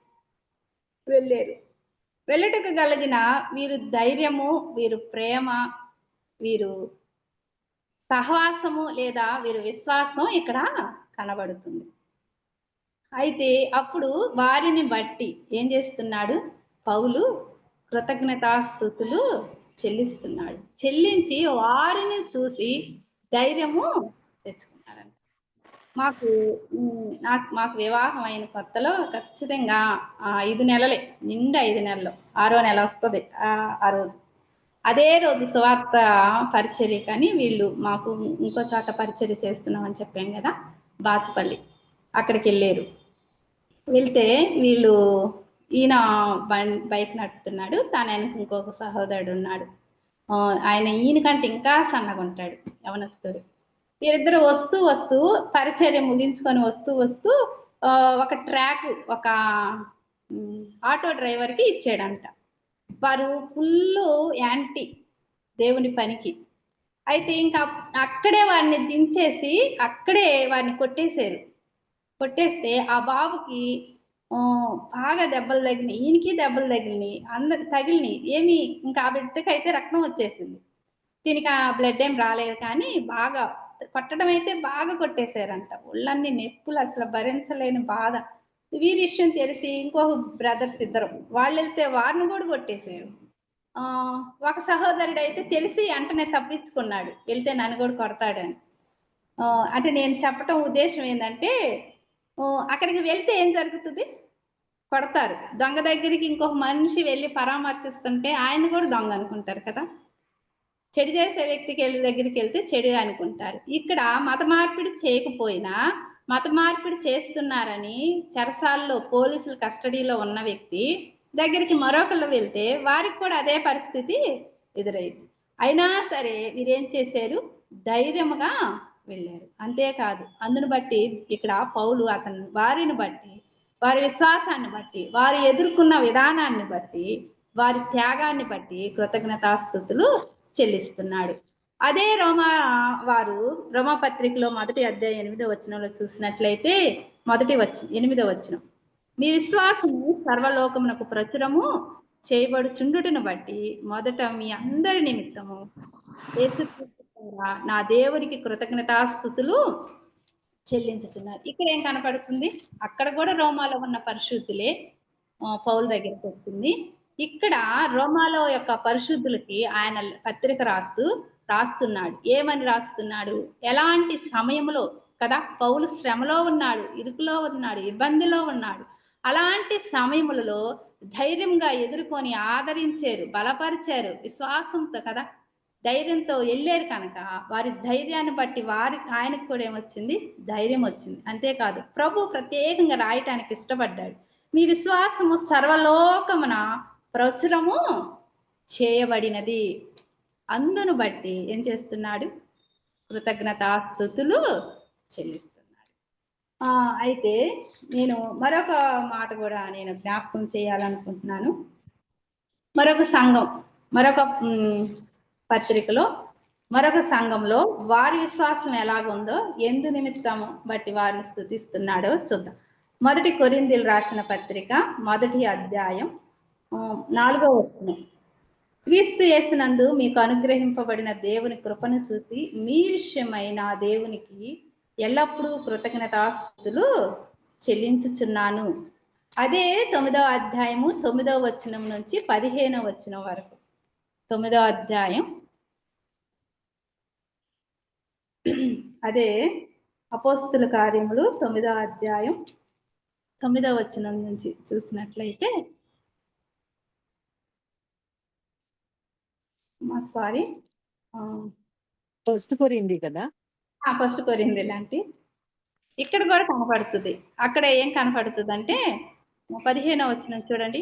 వెళ్ళారు. వెళ్ళటకు కలిగిన వీరు ధైర్యము, వీరు ప్రేమ, వీరు సహవాసము లేదా వీరు విశ్వాసం ఇక్కడ కనబడుతుంది. అయితే అప్పుడు వారిని బట్టి ఏం చేస్తున్నాడు పౌలు? కృతజ్ఞతాస్తుతులు చెల్లిస్తున్నాడు. చెల్లించి వారిని చూసి ధైర్యము తెచ్చుకున్నారంట. మాకు వివాహం అయిన కొత్తలో ఖచ్చితంగా 5 నెలలే, నిండా 5 నెలలు, 6వ నెల వస్తుంది ఆ రోజు. అదే రోజు సువార్త పరిచర్య కానీ వీళ్ళు మాకు ఇంకో చోట పరిచర్య చేస్తున్నామని చెప్పాం కదా, బాచుపల్లి, అక్కడికి వెళ్ళారు. వెళ్తే వీళ్ళు ఈయన బైక్ నడుపుతున్నాడు, తన ఇంకొక సహోదరుడు ఉన్నాడు. ఈయన కంటే ఇంకా సన్నగా ఉంటాడు, యవనస్తుడు. వీరిద్దరు వస్తూ పరిచర్య ముగించుకొని వస్తూ ఒక ట్రాక్ ఒక ఆటో డ్రైవర్కి ఇచ్చాడంట. వారు ఫుల్ యాంటీ దేవుని పనికి. అయితే ఇంకా అక్కడే వారిని దించేసి అక్కడే వారిని కొట్టేస్తే ఆ బాబుకి బాగా దెబ్బలు తగిలినాయి, ఈయనకి దెబ్బలు తగిలినాయి, అందరికి తగిలినాయి. ఏమి ఇంకా ఆ బిడ్డకి అయితే రక్తం వచ్చేసింది. దీనికి ఆ బ్లడ్ ఏం రాలేదు, కానీ బాగా కొట్టడం అయితే బాగా కొట్టేశారంట. ఒళ్ళన్నీ నొప్పులు, అసలు భరించలేని బాధ. వీరి విషయం తెలిసి ఇంకొక బ్రదర్స్ ఇద్దరు వాళ్ళు వెళ్తే వారిని కూడా కొట్టేశారు. ఒక సహోదరుడు అయితే తెలిసి వెంటనే తప్పించుకున్నాడు, వెళ్తే నన్ను కూడా కొడతాడని. అంటే నేను చెప్పటం ఉద్దేశం ఏంటంటే, అక్కడికి వెళ్తే ఏం జరుగుతుంది? కొడతారు. దొంగ దగ్గరికి ఇంకొక మనిషి వెళ్ళి పరామర్శిస్తుంటే ఆయన కూడా దొంగ అనుకుంటారు కదా. చెడు చేసే వ్యక్తికి దగ్గరికి వెళ్తే చెడు అనుకుంటారు. ఇక్కడ మత మార్పిడి చేయకపోయినా మత మార్పిడి చేస్తున్నారని చెరసాల్లో పోలీసుల కస్టడీలో ఉన్న వ్యక్తి దగ్గరికి మరొకళ్ళు వెళ్తే వారికి కూడా అదే పరిస్థితి ఎదురైంది. అయినా సరే వీరేం చేశారు? ధైర్యముగా వెళ్ళారు. అంతేకాదు, అందును బట్టి ఇక్కడ పౌలు వారిని బట్టి, వారి విశ్వాసాన్ని బట్టి, వారు ఎదుర్కొన్న విధానాన్ని బట్టి, వారి త్యాగాన్ని బట్టి కృతజ్ఞతాస్తుతులు చెల్లిస్తున్నాడు. అదే రోమా పత్రికలో మొదటి అధ్యాయం 8వ వచనంలో చూసినట్లయితే 8వ వచనం, మీ విశ్వాసము సర్వలోకమునకు ప్రచురము చేయబడుచుండుటను బట్టి మొదట మీ అందరి నిమిత్తము నా దేవునికి కృతజ్ఞతాస్తుతులు చెల్లించుతున్నారు. ఇక్కడ ఏం కనపడుతుంది? అక్కడ కూడా రోమాలో ఉన్న పరిశుద్ధులే పౌలు దగ్గరికి వచ్చింది. ఇక్కడ రోమాలో యొక్క పరిశుద్ధులకి ఆయన పత్రిక రాస్తున్నాడు. ఏమని రాస్తున్నాడు? ఎలాంటి సమయంలో కదా, పౌలు శ్రమలో ఉన్నాడు, ఇరుకులో ఉన్నాడు, ఇబ్బందిలో ఉన్నాడు. అలాంటి సమయములలో ధైర్యంగా ఎదుర్కొని ఆదరించారు, బలపరిచారు, విశ్వాసంతో కదా ధైర్యంతో వెళ్ళారు కనుక వారి ధైర్యాన్ని బట్టి ఆయనకు కూడా ఏమొచ్చింది? ధైర్యం వచ్చింది. అంతేకాదు, ప్రభు ప్రత్యేకంగా రాయటానికి ఇష్టపడ్డాడు. మీ విశ్వాసము సర్వలోకమున ప్రచురము చేయబడినది. అందును బట్టి ఏం చేస్తున్నాడు? కృతజ్ఞతాస్తుతులు చెల్లిస్తున్నాడు. అయితే నేను మరొక మాట కూడా నేను జ్ఞాపకం చేయాలనుకుంటున్నాను. మరొక పత్రికలో మరొక సంఘంలో వారి విశ్వాసం ఎలాగుందో ఎందు నిమిత్తము బట్టి వారిని స్తుతిస్తున్నాడో చూద్దాం. 1 కొరింథీయులు రాసిన పత్రిక 1వ అధ్యాయం 4వ వచనం, క్రీస్తు యేసునందు మీకు అనుగ్రహింపబడిన దేవుని కృపను చూసి మీ విషయమై నా దేవునికి ఎల్లప్పుడూ కృతజ్ఞతాస్తుతులు చెల్లించుచున్నాను. అదే 9వ అధ్యాయము 9వ వచనం నుంచి 15వ వచనం వరకు. 9వ అధ్యాయం, అదే అపోస్తుల కార్యములు 9వ అధ్యాయం 9వ వచనం నుంచి చూసినట్లయితే, ఫస్ట్ కొరింథీ కదా, ఫస్ట్ కొరింథీ లాంటి ఇక్కడ కూడా కనపడుతుంది. అక్కడ ఏం కనపడుతుంది అంటే 15వ వచనం చూడండి.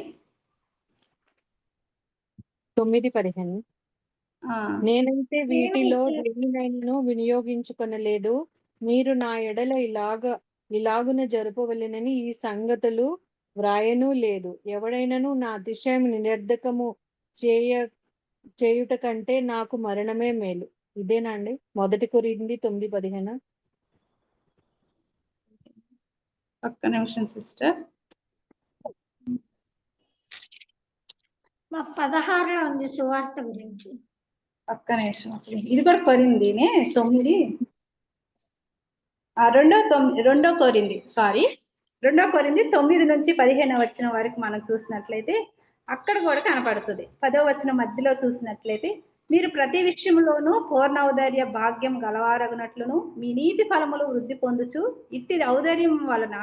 9:15, నేనైతే వీటిలో దేనినైనా వినియోగించుకొనలేదు, మీరు నా ఎడల ఇలాగున జరుపవలెనని ఈ సంగతులు వ్రాయను లేదు. ఎవడైనను నా అతిశయం నిరర్ధకము చేయుట కంటే నాకు మరణమే మేలు. ఇదేనండి 1 కొరింథీ 9:15. ఒక్క నిమిషం సిస్టర్. 16లో ఉంది సువార్త గురించి. ఒక్క నిమిషం. ఇది కూడా కొరింథీనే 9. 2 కొరింథీ 9 నుంచి 15వ వచనం వరకు మనం చూసినట్లయితే అక్కడ కూడా కనపడుతుంది. 10వ వచనం మధ్యలో చూసినట్లయితే, మీరు ప్రతి విషయంలోనూ పూర్ణ ఔదార్య భాగ్యం గలవారగునట్లును మీ నీతి ఫలములు వృద్ధి పొందుచు ఇట్టి ఔదార్యం వలన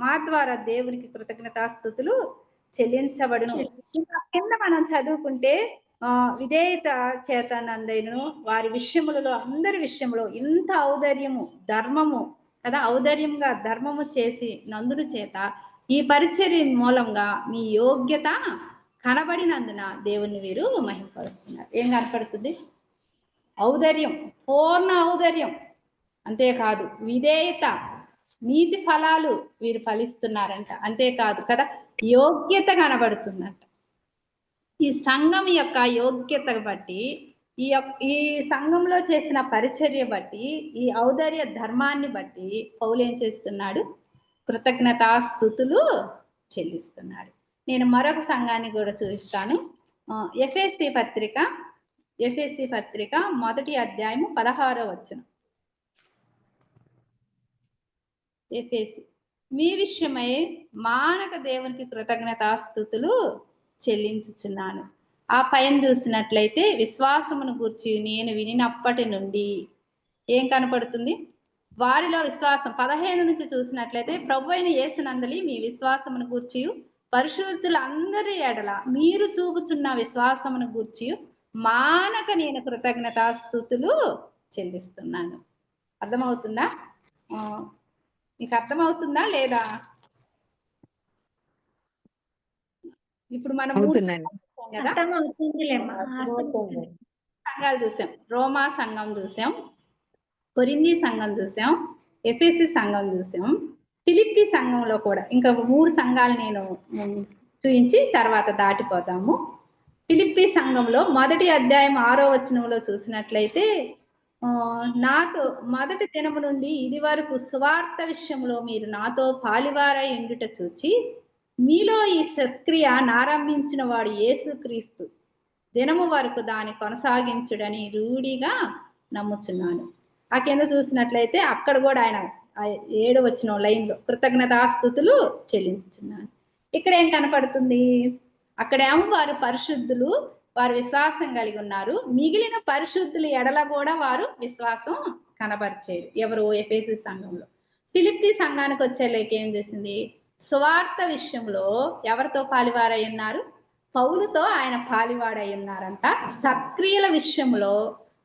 మా ద్వారా దేవునికి కృతజ్ఞతాస్తుతులు చెల్లించబడును. ఇంకా కింద మనం చదువుకుంటే విధేయత చేతనందైనను వారి విషయములలో అందరి విషయంలో ఇంత ఔదార్యము ధర్మము కదా, ఔదార్యంగా ధర్మము చేసి నందుని చేత ఈ పరిచర్య మూలంగా మీ యోగ్యత కనబడినందున దేవుని వీరు మహిమపరుస్తున్నారు. ఏం కనపడుతుంది? ఔదార్యం, పూర్ణ ఔదార్యం. అంతేకాదు, విధేయత, నీతి ఫలాలు వీరు ఫలిస్తున్నారంట. అంతేకాదు కదా, యోగ్యత కనబడుతుందంట. ఈ సంఘం యొక్క యోగ్యత బట్టి, ఈ సంఘంలో చేసిన పరిచర్య బట్టి, ఈ ఔదార్య ధర్మాన్ని బట్టి పౌలు ఏం చేస్తున్నాడు? కృతజ్ఞతాస్తుతులు చెల్లిస్తున్నాడు. నేను మరొక సంఘాన్ని కూడా చూపిస్తాను. ఎఫెసీ పత్రిక 1వ అధ్యాయము 16వ వచనం. ఎఫెసీ, మీ విషయమై మానక దేవునికి కృతజ్ఞతాస్తుతులు చెల్లించుచున్నాను. ఆ పైన చూసినట్లయితే, విశ్వాసమును గూర్చి నేను వినినప్పటి నుండి ఏం కనపడుతుంది? వారిలో విశ్వాసం. 15 నుంచి చూసినట్లయితే, ప్రభు అయిన యేసునందలి మీ విశ్వాసమును గూర్చి పరిశుద్ధులందరి ఎడల మీరు చూపుచున్న విశ్వాసమును గూర్చి మానక నేను కృతజ్ఞతాస్తుతులు చెల్లిస్తున్నాను. అర్థమవుతుందా? మీకు అర్థమవుతుందా లేదా? ఇప్పుడు మనం 3 అవుతుందండి. కదా అర్థమవుతుందిలేమ్మా, అర్థమవుతుంది. సంఘాలు చూసాం. రోమా సంఘం చూసాం, కొరింథీ సంఘం చూసాం, ఎఫెసీ సంఘం చూసాం, ఫిలిప్పీ సంఘంలో కూడా ఇంకా 3 సంఘాలు నేను చూపించి తర్వాత దాటిపోతాము. ఫిలిప్పీ సంఘంలో 1వ అధ్యాయం 6వ వచనంలో చూసినట్లయితే, నాతో మొదటి దినము నుండి ఇది వరకు సువార్త విషయంలో మీరు నాతో పాలివారై ఉండుట చూచి మీలో ఈ సత్క్రియ నారంభించిన వాడు యేసుక్రీస్తు దినము వరకు దాన్ని కొనసాగించుడని రూఢిగా నమ్ముచున్నాను. ఆ కింద చూసినట్లయితే అక్కడ కూడా ఆయన 7వ వచనం లైన్లో కృతజ్ఞతాస్తుతులు చెల్లించుచున్నాను. ఇక్కడ ఏం కనపడుతుంది? అక్కడేమో వారు పరిశుద్ధులు, వారు విశ్వాసం కలిగి ఉన్నారు. మిగిలిన పరిశుద్ధుల ఎడల కూడా వారు విశ్వాసం కనబరిచేది. ఎవరు? ఎఫెసీ సంఘంలో. ఫిలిప్పీ సంఘానికి వచ్చేలేక ఏం చేసింది? సువార్త విషయంలో ఎవరితో పాలివారై ఉన్నారు? పౌలుతో ఆయన పాలివాడై ఉన్నారంట. సత్క్రియల విషయంలో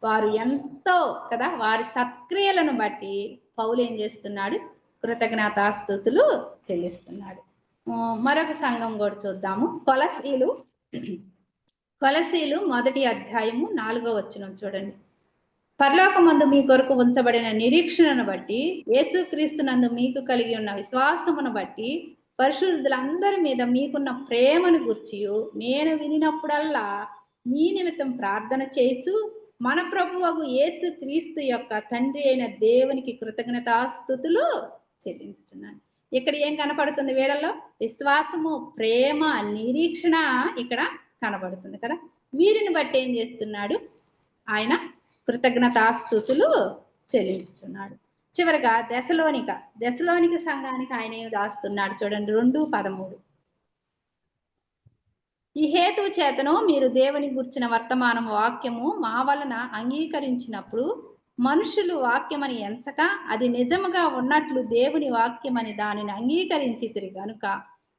వారు ఎంతో కదా, వారి సత్క్రియలను బట్టి పౌలు ఏం చేస్తున్నాడు? కృతజ్ఞతాస్తుతులు చెల్లిస్తున్నాడు. మరొక సంఘం కూడా చూద్దాము. కొలసీలు 1వ అధ్యాయము 4వ వచనం చూడండి. పరలోకమందు మీ కొరకు ఉంచబడిన నిరీక్షణను బట్టి యేసుక్రీస్తునందు మీకు కలిగి ఉన్న విశ్వాసమును బట్టి పరిశుద్ధులందరి మీద మీకున్న ప్రేమను గుర్చియు నేను వినినప్పుడల్లా మీ నిమిత్తం ప్రార్థన చేస్తూ మన ప్రభువగు యేసుక్రీస్తు యొక్క తండ్రి అయిన దేవునికి కృతజ్ఞతాస్తుతులు చెల్లించుచున్నాను. ఇక్కడ ఏం కనపడుతుంది? వీళ్ళలో విశ్వాసము, ప్రేమ, నిరీక్షణ ఇక్కడ కనబడుతుంది కదా. వీరిని బట్టి ఏం చేస్తున్నాడు? ఆయన కృతజ్ఞతాస్తుతులు చెల్లించుచున్నాడు. చివరిగా దశలోనిక సంఘానికి ఆయన ఏం రాస్తున్నాడు చూడండి, 2:13. ఈ హేతువు చేతను మీరు దేవుని గుర్చిన వర్తమానం వాక్యము మా వలన అంగీకరించినప్పుడు మనుషులు వాక్యమని ఎంచక అది నిజముగా ఉన్నట్లు దేవుని వాక్యమని దానిని అంగీకరించితిరి గనుక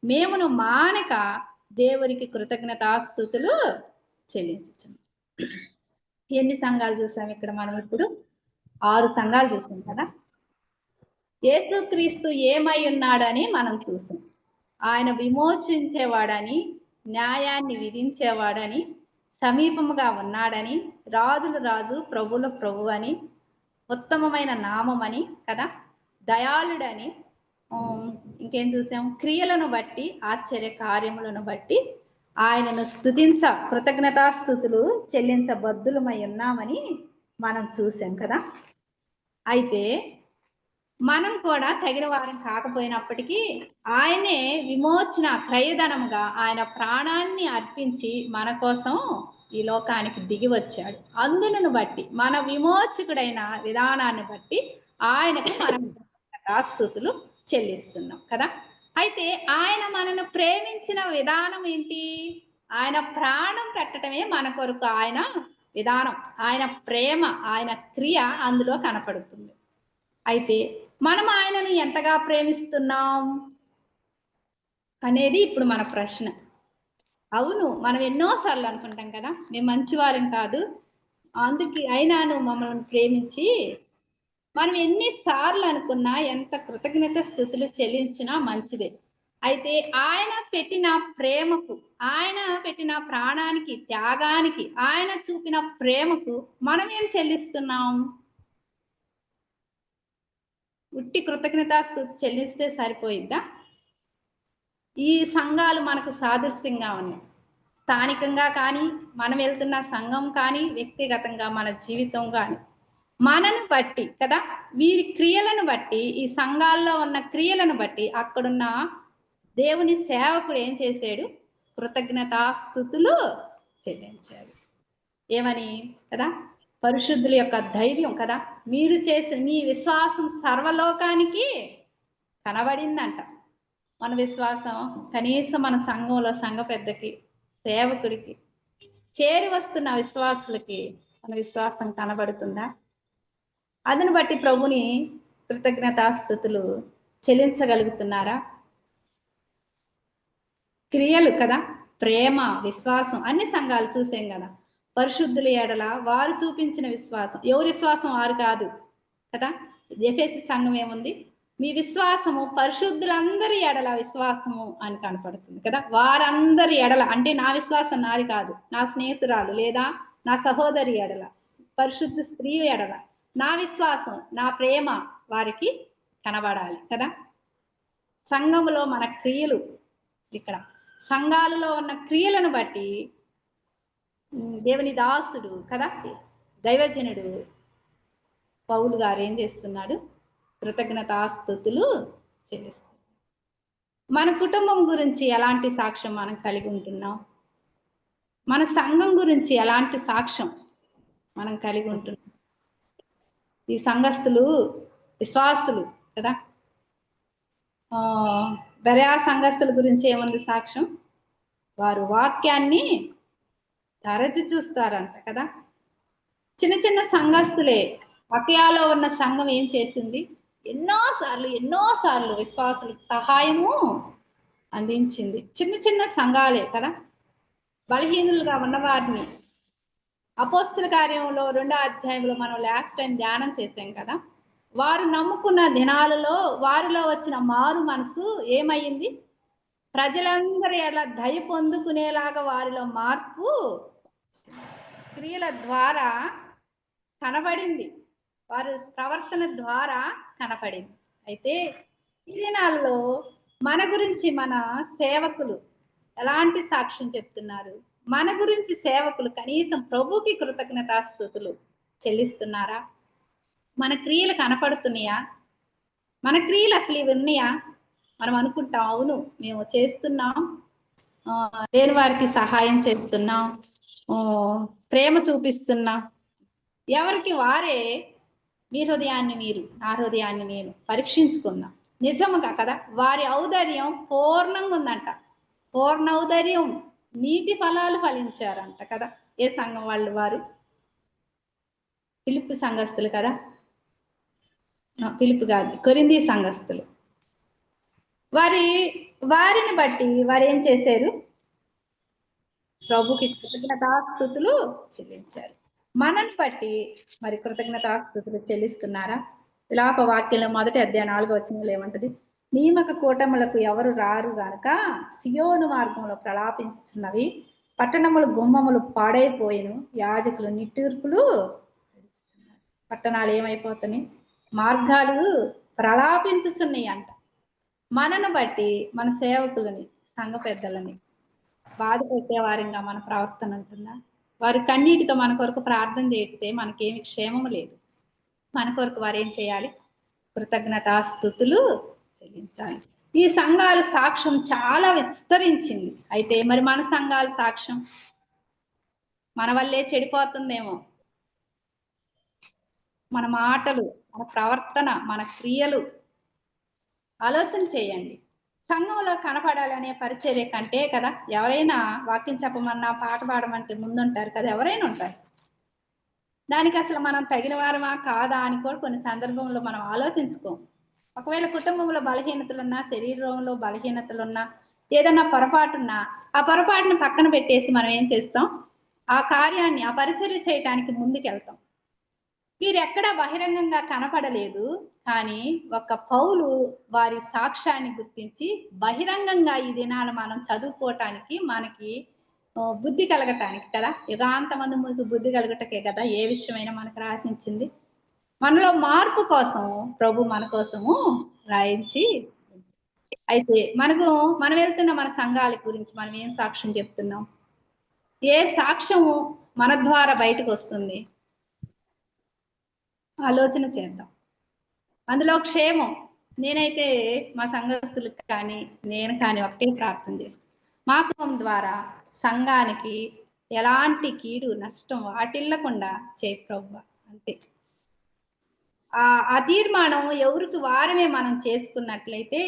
మేమును మానక దేవునికి కృతజ్ఞతాస్తుతులు చెల్లించుచున్నాం. ఎన్ని సంఘాలు చూసాం ఇక్కడ మనం? ఇప్పుడు 6 సంఘాలు చూసాం కదా. యేసుక్రీస్తు ఏమై ఉన్నాడని మనం చూసాం. ఆయన విమోచించేవాడని, న్యాయాన్ని విధించేవాడని, సమీపముగా ఉన్నాడని, రాజుల రాజు, ప్రభుల ప్రభు అని, ఉత్తమమైన నామమని కదా, దయాళుడని, ఇంకేం చూసాం? క్రియలను బట్టి, ఆశ్చర్య కార్యములను బట్టి ఆయనను స్తుతించ కృతజ్ఞతాస్తుతులు చెల్లించబద్దులమై ఉన్నామని మనం చూసాం కదా. అయితే మనం కూడా తగిన వారం కాకపోయినప్పటికీ ఆయనే విమోచన క్రయధనంగా ఆయన ప్రాణాన్ని అర్పించి మన కోసం ఈ లోకానికి దిగి వచ్చాడు. అందును బట్టి మన విమోచకుడైన విధానాన్ని బట్టి ఆయనకు మనం స్తుతులు చెల్లిస్తున్నాం కదా. అయితే ఆయన మనను ప్రేమించిన విధానం ఏంటి? ఆయన ప్రాణం పెట్టడమే మన కొరకు ఆయన విధానం, ఆయన ప్రేమ, ఆయన క్రియ అందులో కనపడుతుంది. అయితే మనం ఆయనను ఎంతగా ప్రేమిస్తున్నాం అనేది ఇప్పుడు మన ప్రశ్న. అవును, మనం ఎన్నోసార్లు అనుకుంటాం కదా, మేము మంచివారం కాదు, అందుకే అయినాను మమ్మల్ని ప్రేమించి, మనం ఎన్నిసార్లు అనుకున్నా, ఎంత కృతజ్ఞత స్తుతులు చెల్లించినా మంచిదే. అయితే ఆయన పెట్టిన ప్రేమకు, ఆయన పెట్టిన ప్రాణానికి, త్యాగానికి, ఆయన చూపిన ప్రేమకు మనం ఏం చెల్లిస్తున్నాం? ఉట్టి కృతజ్ఞతాస్తుతి చెల్లిస్తే సరిపోయిద్దా? ఈ సంఘాలు మనకు సాదృశ్యంగా ఉన్నాయి. స్థానికంగా కానీ, మనం వెళ్తున్న సంఘం కానీ, వ్యక్తిగతంగా మన జీవితం కానీ, మనను బట్టి కదా, వీరి క్రియలను బట్టి, ఈ సంఘాల్లో ఉన్న క్రియలను బట్టి అక్కడున్న దేవుని సేవకుడు ఏం చేశాడు? కృతజ్ఞతాస్తుతులు చెల్లించాడు. ఏమని కదా? పరిశుద్ధుల యొక్క ధైర్యం కదా, మీరు చేసిన మీ విశ్వాసం సర్వలోకానికి కనబడిందంట. మన విశ్వాసం కనీసం మన సంఘంలో సంఘ పెద్దకి, సేవకుడికి, చేరి వస్తున్న విశ్వాసులకి మన విశ్వాసం కనబడుతుందా? అదిని బట్టి ప్రభుని కృతజ్ఞతాస్తుతులు చెల్లించగలుగుతున్నారా? క్రియలు కదా, ప్రేమ, విశ్వాసం, అన్ని సంఘాలు చూసాం కదా. పరిశుద్ధుల ఎడల వారు చూపించిన విశ్వాసం, ఎవరి విశ్వాసం వారు కాదు కదా. ఎఫెసీ సంఘం ఏముంది, మీ విశ్వాసము పరిశుద్ధులందరి ఎడల విశ్వాసము అని కనపడుతుంది కదా. వారందరి ఎడల అంటే నా విశ్వాసం నాది కాదు, నా స్నేహితురాలు లేదా నా సహోదరి ఎడల, పరిశుద్ధ స్త్రీ ఎడల నా విశ్వాసం, నా ప్రేమ వారికి కనబడాలి కదా. సంఘములో మన క్రియలు, ఇక్కడ సంఘాలలో ఉన్న క్రియలను బట్టి దేవుని దాసుడు కదా, దైవజనుడు పౌలు గారు ఏం చేస్తున్నాడు, కృతజ్ఞతాస్తుతులు చెల్లిస్తున్నాడు. మన కుటుంబం గురించి ఎలాంటి సాక్ష్యం మనం కలిగి ఉంటున్నాం, మన సంఘం గురించి ఎలాంటి సాక్ష్యం మనం కలిగి ఉంటున్నాం. ఈ సంఘస్థులు విశ్వాసులు కదా, బెరయా సంఘస్థుల గురించి ఏముంది సాక్ష్యం, వారు వాక్యాన్ని తరచి చూస్తారంట కదా. చిన్న చిన్న సంఘస్థులే, అకయాలో ఉన్న సంఘం ఏం చేసింది, ఎన్నోసార్లు విశ్వాసులకు సహాయము అందించింది. చిన్న చిన్న సంఘాలే కదా, బలహీనులుగా ఉన్న వారిని. అపోస్తుల కార్యంలో 2వ అధ్యాయంలో మనం లాస్ట్ టైం ధ్యానం చేసాం కదా. వారు నమ్ముకున్న దినాలలో వారిలో వచ్చిన మారు మనసు ఏమైంది, ప్రజలందరూ ఎలా దయ పొందుకునేలాగా వారిలో మార్పు క్రియల ద్వారా కనబడింది, వారి ప్రవర్తన ద్వారా కనపడింది. అయితే ఈ దినాల్లో మన గురించి మన సేవకులు ఎలాంటి సాక్ష్యం చెప్తున్నారు, మన గురించి సేవకులు కనీసం ప్రభుకి కృతజ్ఞతాస్తుతులు చెల్లిస్తున్నారా, మన క్రియలు కనపడుతున్నాయా, మన క్రియలు అసలు ఇవి ఉన్నాయా. మనం అనుకుంటాం, అవును మేము చేస్తున్నాం, లేని వారికి సహాయం చేస్తున్నాం, ప్రేమ చూపిస్తున్నాం. ఎవరికి వారే మీ హృదయాన్ని మీరు, నా హృదయాన్ని నేను పరీక్షించుకున్నాం. నిజముగా కదా, వారి ఔదార్యం పూర్ణంగా ఉందంట, పూర్ణ ఔదార్యం, నీతి ఫలాలు ఫలించారంట కదా. ఏ సంఘం వాళ్ళు, వారు ఫిలిప్పి సంఘస్థులు కదా, ఫిలిప్పి కాదు, కొరింథీ సంఘస్థులు. వారిని బట్టి వారు ఏం చేశారు, ప్రభుకి కృతజ్ఞతాస్తుతులు చెల్లించారు. మనల్ని బట్టి మరి కృతజ్ఞతాస్తుతులు చెల్లిస్తున్నారా. విలాప వాక్యంలో 1వ అధ్యాయం 4వ వచనంలో ఏమంటది, నియమక కూటములకు ఎవరు రారు గనుక సియోను మార్గంలో ప్రలాపించుచున్నవి, పట్టణములు గుమ్మములు పాడైపోయిను, యాజకులు నిట్టూర్పులు. పట్టణాలు ఏమైపోతున్నాయి, మార్గాలు ప్రలాపించుచున్నాయి అంట. మనను బట్టి మన సేవకులని, సంఘ పెద్దలని బాధ పెట్టేవారిగా మన ప్రవర్తన ఉంటుందా. వారి కన్నీటితో మన కొరకు ప్రార్థన చేస్తే మనకేమి క్షేమము లేదు. మన కొరకు వారు ఏం చేయాలి, కృతజ్ఞతాస్తుతులు చెల్లించాలి. ఈ సంఘాల సాక్ష్యం చాలా విస్తరించింది. అయితే మరి మన సంఘాల సాక్ష్యం మన వల్లే చెడిపోతుందేమో. మన మాటలు, మన ప్రవర్తన, మన క్రియలు ఆలోచన చేయండి. సంఘంలో కనపడాలనే పరిచర్య కంటే కదా, ఎవరైనా వాక్యం చెప్పమన్నా పాట పాడమంటే ముందుంటారు కదా, ఎవరైనా ఉంటారు. దానికి అసలు మనం తగిన వారమా కాదా అని కూడా కొన్ని సందర్భంలో మనం ఆలోచించుకోం. ఒకవేళ కుటుంబంలో బలహీనతలున్నా, శరీరంలో బలహీనతలున్నా, ఏదన్నా పొరపాటున్నా, ఆ పొరపాటును పక్కన పెట్టేసి మనం ఏం చేస్తాం, ఆ కార్యాన్ని, ఆ పరిచర్య చేయటానికి ముందుకెళ్తాం. వీరెక్కడా బహిరంగంగా కనపడలేదు, కానీ ఒక పౌలు వారి సాక్ష్యాన్ని గుర్తించి బహిరంగంగా ఈ దినాలు మనం చదువుకోవటానికి, మనకి బుద్ధి కలగటానికి కదా, యుగాంతమందు ముందు బుద్ధి కలగటకే కదా ఏ విషయమైనా మనకు రాసించింది. మనలో మార్పు కోసం ప్రభు మన కోసము రాయించి. అయితే మనం వెళ్తున్న మన సంఘాల గురించి మనం ఏం సాక్ష్యం చెప్తున్నాం, ఏ సాక్ష్యము మన ద్వారా బయటకు వస్తుంది ఆలోచన చేద్దాం. అందులో క్షేమం. నేనైతే మా సంఘస్థులకు కానీ నేను కానీ ఒకటే ప్రార్థన చేస్తాను, మా కుటుంబం ద్వారా సంఘానికి ఎలాంటి కీడు నష్టం వాటిల్లకుండా చేయి ప్రభువా. అంతే. ఆ తీర్మానం ఎవరికి వారమే మనం చేసుకున్నట్లయితే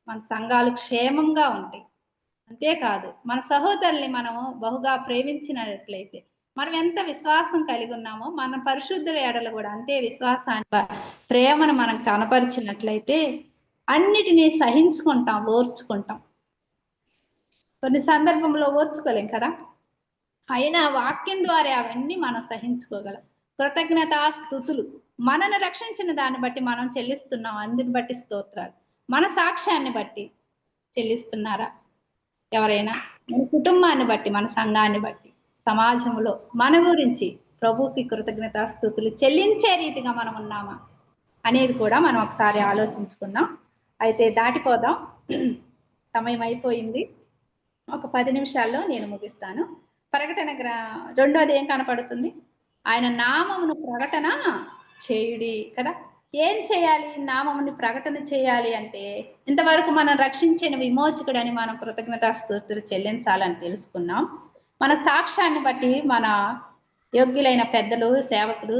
మన సంఘాలు క్షేమంగా ఉంటాయి. అంతేకాదు, మన సహోదరుల్ని మనం బహుగా ప్రేమించినట్లయితే, మనం ఎంత విశ్వాసం కలిగి ఉన్నామో మన పరిశుద్ధుల ఎడల కూడా అంతే విశ్వాసాన్ని, ప్రేమను మనం కనపరిచినట్లయితే అన్నిటినీ సహించుకుంటాం, ఓర్చుకుంటాం. కొన్ని సందర్భంలో ఓర్చుకోలేం కదా. అయినా వాక్యం ద్వారా అవన్నీ మనం సహించుకోగలం. కృతజ్ఞతాస్తుతులు మనను రక్షించిన దాన్ని బట్టి మనం చెల్లిస్తున్నాం, అందుని బట్టి స్తోత్రాలు. మన సాక్ష్యాన్ని బట్టి చెల్లిస్తున్నారా ఎవరైనా? మన కుటుంబాన్ని బట్టి, మన సంఘాన్ని బట్టి, సమాజంలో మన గురించి ప్రభువుకి కృతజ్ఞతాస్తుతులు చెల్లించే రీతిగా మనం ఉన్నామా అనేది కూడా మనం ఒకసారి ఆలోచించుకుందాం. అయితే దాటిపోదాం, సమయం అయిపోయింది. ఒక 10 నిమిషాల్లో నేను ముగిస్తాను. ప్రకటన రెండోది ఏం కనపడుతుంది? ఆయన నామమును ప్రకటన చేయుడి కదా. ఏం చేయాలి? నామముని ప్రకటన చేయాలి అంటే ఇంతవరకు మనం రక్షించిన విమోచకుడని మనం కృతజ్ఞతాస్తుతులు చెల్లించాలని తెలుసుకున్నాం. మన సాక్ష్యాన్ని బట్టి మన యోగ్యులైన పెద్దలు, సేవకులు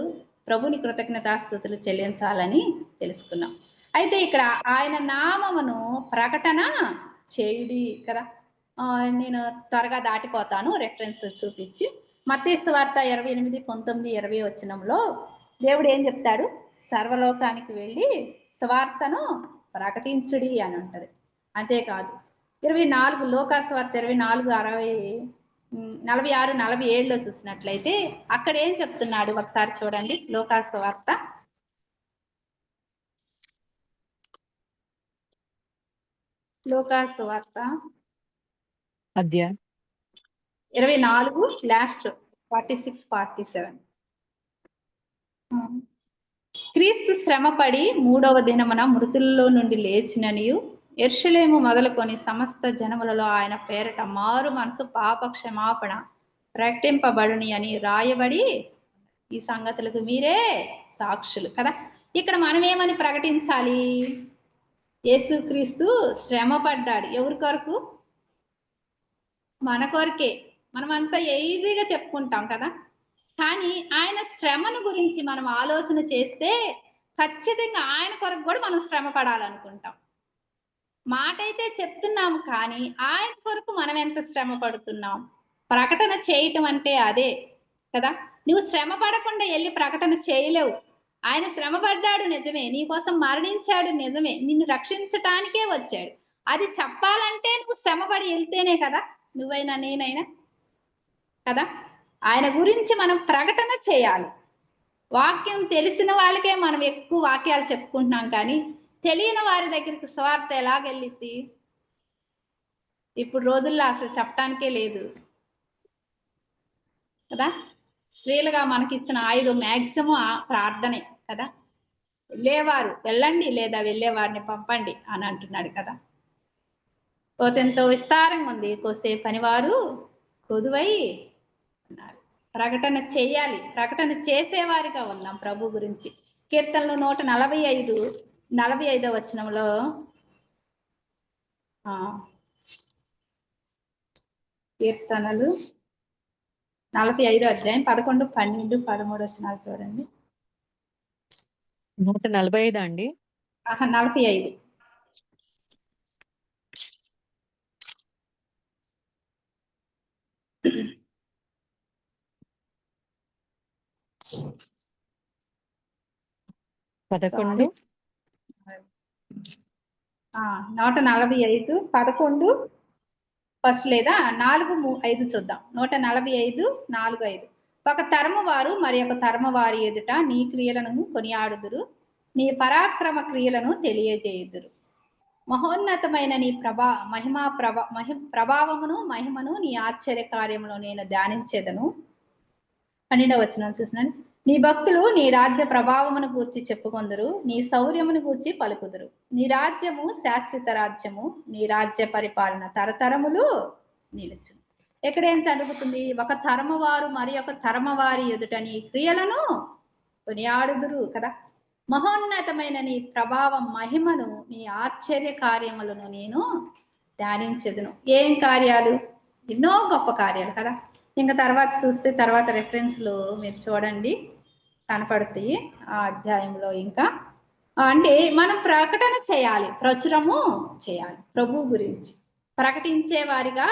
ప్రభుని కృతజ్ఞతాస్తుతులు చెల్లించాలని తెలుసుకున్నాం. అయితే ఇక్కడ ఆయన నామమును ప్రకటన చేయుడి కదా. నేను త్వరగా దాటిపోతాను రెఫరెన్స్ చూపించి. మత్తయి సువార్త 28, 19, 20 వచనంలో దేవుడు ఏం చెప్తాడు? సర్వలోకానికి వెళ్ళి సువార్తను ప్రకటించుడి అని అంటారు. అంతేకాదు 24 లోకా సువార్త 24, 46, 47లో చూసినట్లయితే అక్కడ ఏం చెప్తున్నాడు ఒకసారి చూడండి. లోకా సువార్త అధ్యాయం 24 లాస్ట్ 46, 47. క్రీస్తు శ్రమపడి 3వ దినమున మృతుల్లో నుండి లేచిననియు యెరూషలేము మొదలుకొని సమస్త జనములలో ఆయన పేరట మారు మనసు పాప క్షమాపణ ప్రకటింపబడుని అని రాయబడి ఈ సంగతులకు మీరే సాక్షులు కదా. ఇక్కడ మనం ఏమని ప్రకటించాలి? యేసుక్రీస్తు శ్రమ పడ్డాడు. ఎవరి కొరకు? మన కొరకే. మనమంతా ఈజీగా చెప్పుకుంటాం కదా, కానీ ఆయన శ్రమను గురించి మనం ఆలోచన చేస్తే ఖచ్చితంగా ఆయన కొరకు కూడా మనం శ్రమ పడాలనుకుంటాం. మాట అయితే చెప్తున్నాము, కానీ ఆయన కొరకు మనం ఎంత శ్రమ పడుతున్నాం? ప్రకటన చేయటం అంటే అదే కదా. నువ్వు శ్రమ పడకుండా వెళ్ళి ప్రకటన చేయలేవు. ఆయన శ్రమ పడ్డాడు నిజమే, నీ కోసం మరణించాడు నిజమే, నిన్ను రక్షించటానికే వచ్చాడు. అది చెప్పాలంటే నువ్వు శ్రమ పడి వెళ్తేనే కదా, నువ్వైనా నేనైనా కదా. ఆయన గురించి మనం ప్రకటన చేయాలి. వాక్యం తెలిసిన వాళ్ళకే మనం ఎక్కువ వాక్యాలు చెప్పుకుంటున్నాం, కానీ తెలియని వారి దగ్గరికి సువార్త ఎలాగెళ్ళిద్ది? ఇప్పుడు రోజుల్లో అసలు చెప్పడానికే లేదు కదా. స్త్రీలుగా మనకిచ్చిన ఆయుధం మ్యాక్సిమం ప్రార్థనే కదా. వెళ్ళేవారు వెళ్ళండి, లేదా వెళ్ళేవారిని పంపండి అని అంటున్నాడు కదా. కోతెంతో విస్తారంగా ఉంది, కోసే పనివారు కొదువై ఉన్నారు. ప్రకటన చేయాలి, ప్రకటన చేసేవారిగా ఉన్నాం ప్రభు గురించి. కీర్తనలు 145, 45వ వచనంలో కీర్తనలు 45వ అధ్యాయం 11, 12, 13 వచనాలు చూడండి. 145 అండి? 45. పదకొండు 145, 11 ఫస్ట్ లేదా 4, 5 చూద్దాం. 145, 4, 5. ఒక తరము వారు మరి ఒక తరము వారి ఎదుట నీ క్రియలను కొనియాడుదురు, నీ పరాక్రమ క్రియలను తెలియజేయుదురు. మహోన్నతమైన నీ ప్రభావమును మహిమను నీ ఆశ్చర్య కార్యములో నేను ధ్యానించేదను. 12వ వచనం చూసినాను. నీ భక్తులు నీ రాజ్య ప్రభావమును గూర్చి చెప్పుకొందురు, నీ శౌర్యమును గూర్చి పలుకుదురు. నీ రాజ్యము శాశ్వత రాజ్యము, నీ రాజ్య పరిపాలన తరతరములు నిలుచును. ఎక్కడేం జరుగుతుంది? ఒక తరము వారు మరి ఒక తరము వారి ఎదుట నీ క్రియలను కొనియాడుదురు కదా. మహోన్నతమైన నీ ప్రభావం మహిమను నీ ఆశ్చర్య కార్యములను నేను ధ్యానించెదను. ఏం కార్యాలు? ఎన్నో గొప్ప కార్యాలు కదా. ఇంకా తర్వాత చూస్తే తర్వాత రెఫరెన్స్లు మీరు చూడండి కనపడతాయి ఆ అధ్యాయంలో. ఇంకా అంటే మనం ప్రకటన చేయాలి, ప్రచురము చేయాలి, ప్రభు గురించి ప్రకటించే వారిగా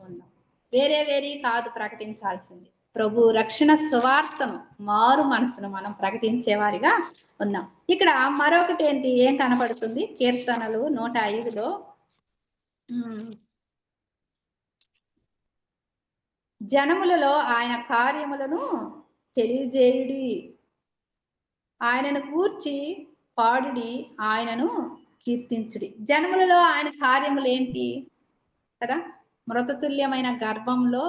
ఉన్నాం. వేరే కాదు ప్రకటించాల్సింది, ప్రభు రక్షణ సువార్తను, మారు మనసును మనం ప్రకటించే వారిగా ఉన్నాం. ఇక్కడ మరొకటి ఏంటి, ఏం కనపడుతుంది? కీర్తనలు 105లో జనములలో ఆయన కార్యములను తెలియజేయుడి, ఆయనను కూర్చి పాడుడి, ఆయనను కీర్తించుడి. జనములలో ఆయన కార్యములు ఏంటి కదా? మృతతుల్యమైన గర్భంలో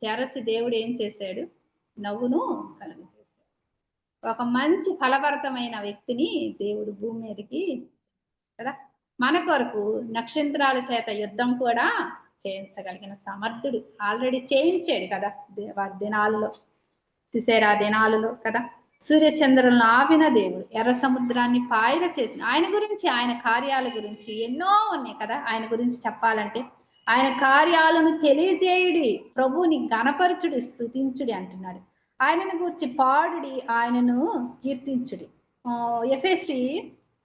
తెరచి దేవుడు ఏం చేశాడు? నవ్వును కలుగజేశాడు. ఒక మంచి ఫలభరితమైన వ్యక్తిని దేవుడు భూమి మీదకి కదా, మన కొరకు నక్షత్రాల చేత యుద్ధం కూడా చేయించగలిగిన సమర్థుడు. ఆల్రెడీ చేయించాడు కదా వారి దినాలలో, సిసేరా దినాలలో కదా. సూర్యచంద్రులను ఆపిన దేవుడు, ఎర్ర సముద్రాన్ని పాయల చేసిన ఆయన గురించి, ఆయన కార్యాల గురించి ఎన్నో ఉన్నాయి కదా. ఆయన గురించి చెప్పాలంటే ఆయన కార్యాలను తెలియజేయుడి, ప్రభువుని గణపరచుడి, స్తుతించుడి అంటున్నాడు. ఆయనను గురించి పాడుడి, ఆయనను కీర్తించుడి. ఎఫెసీ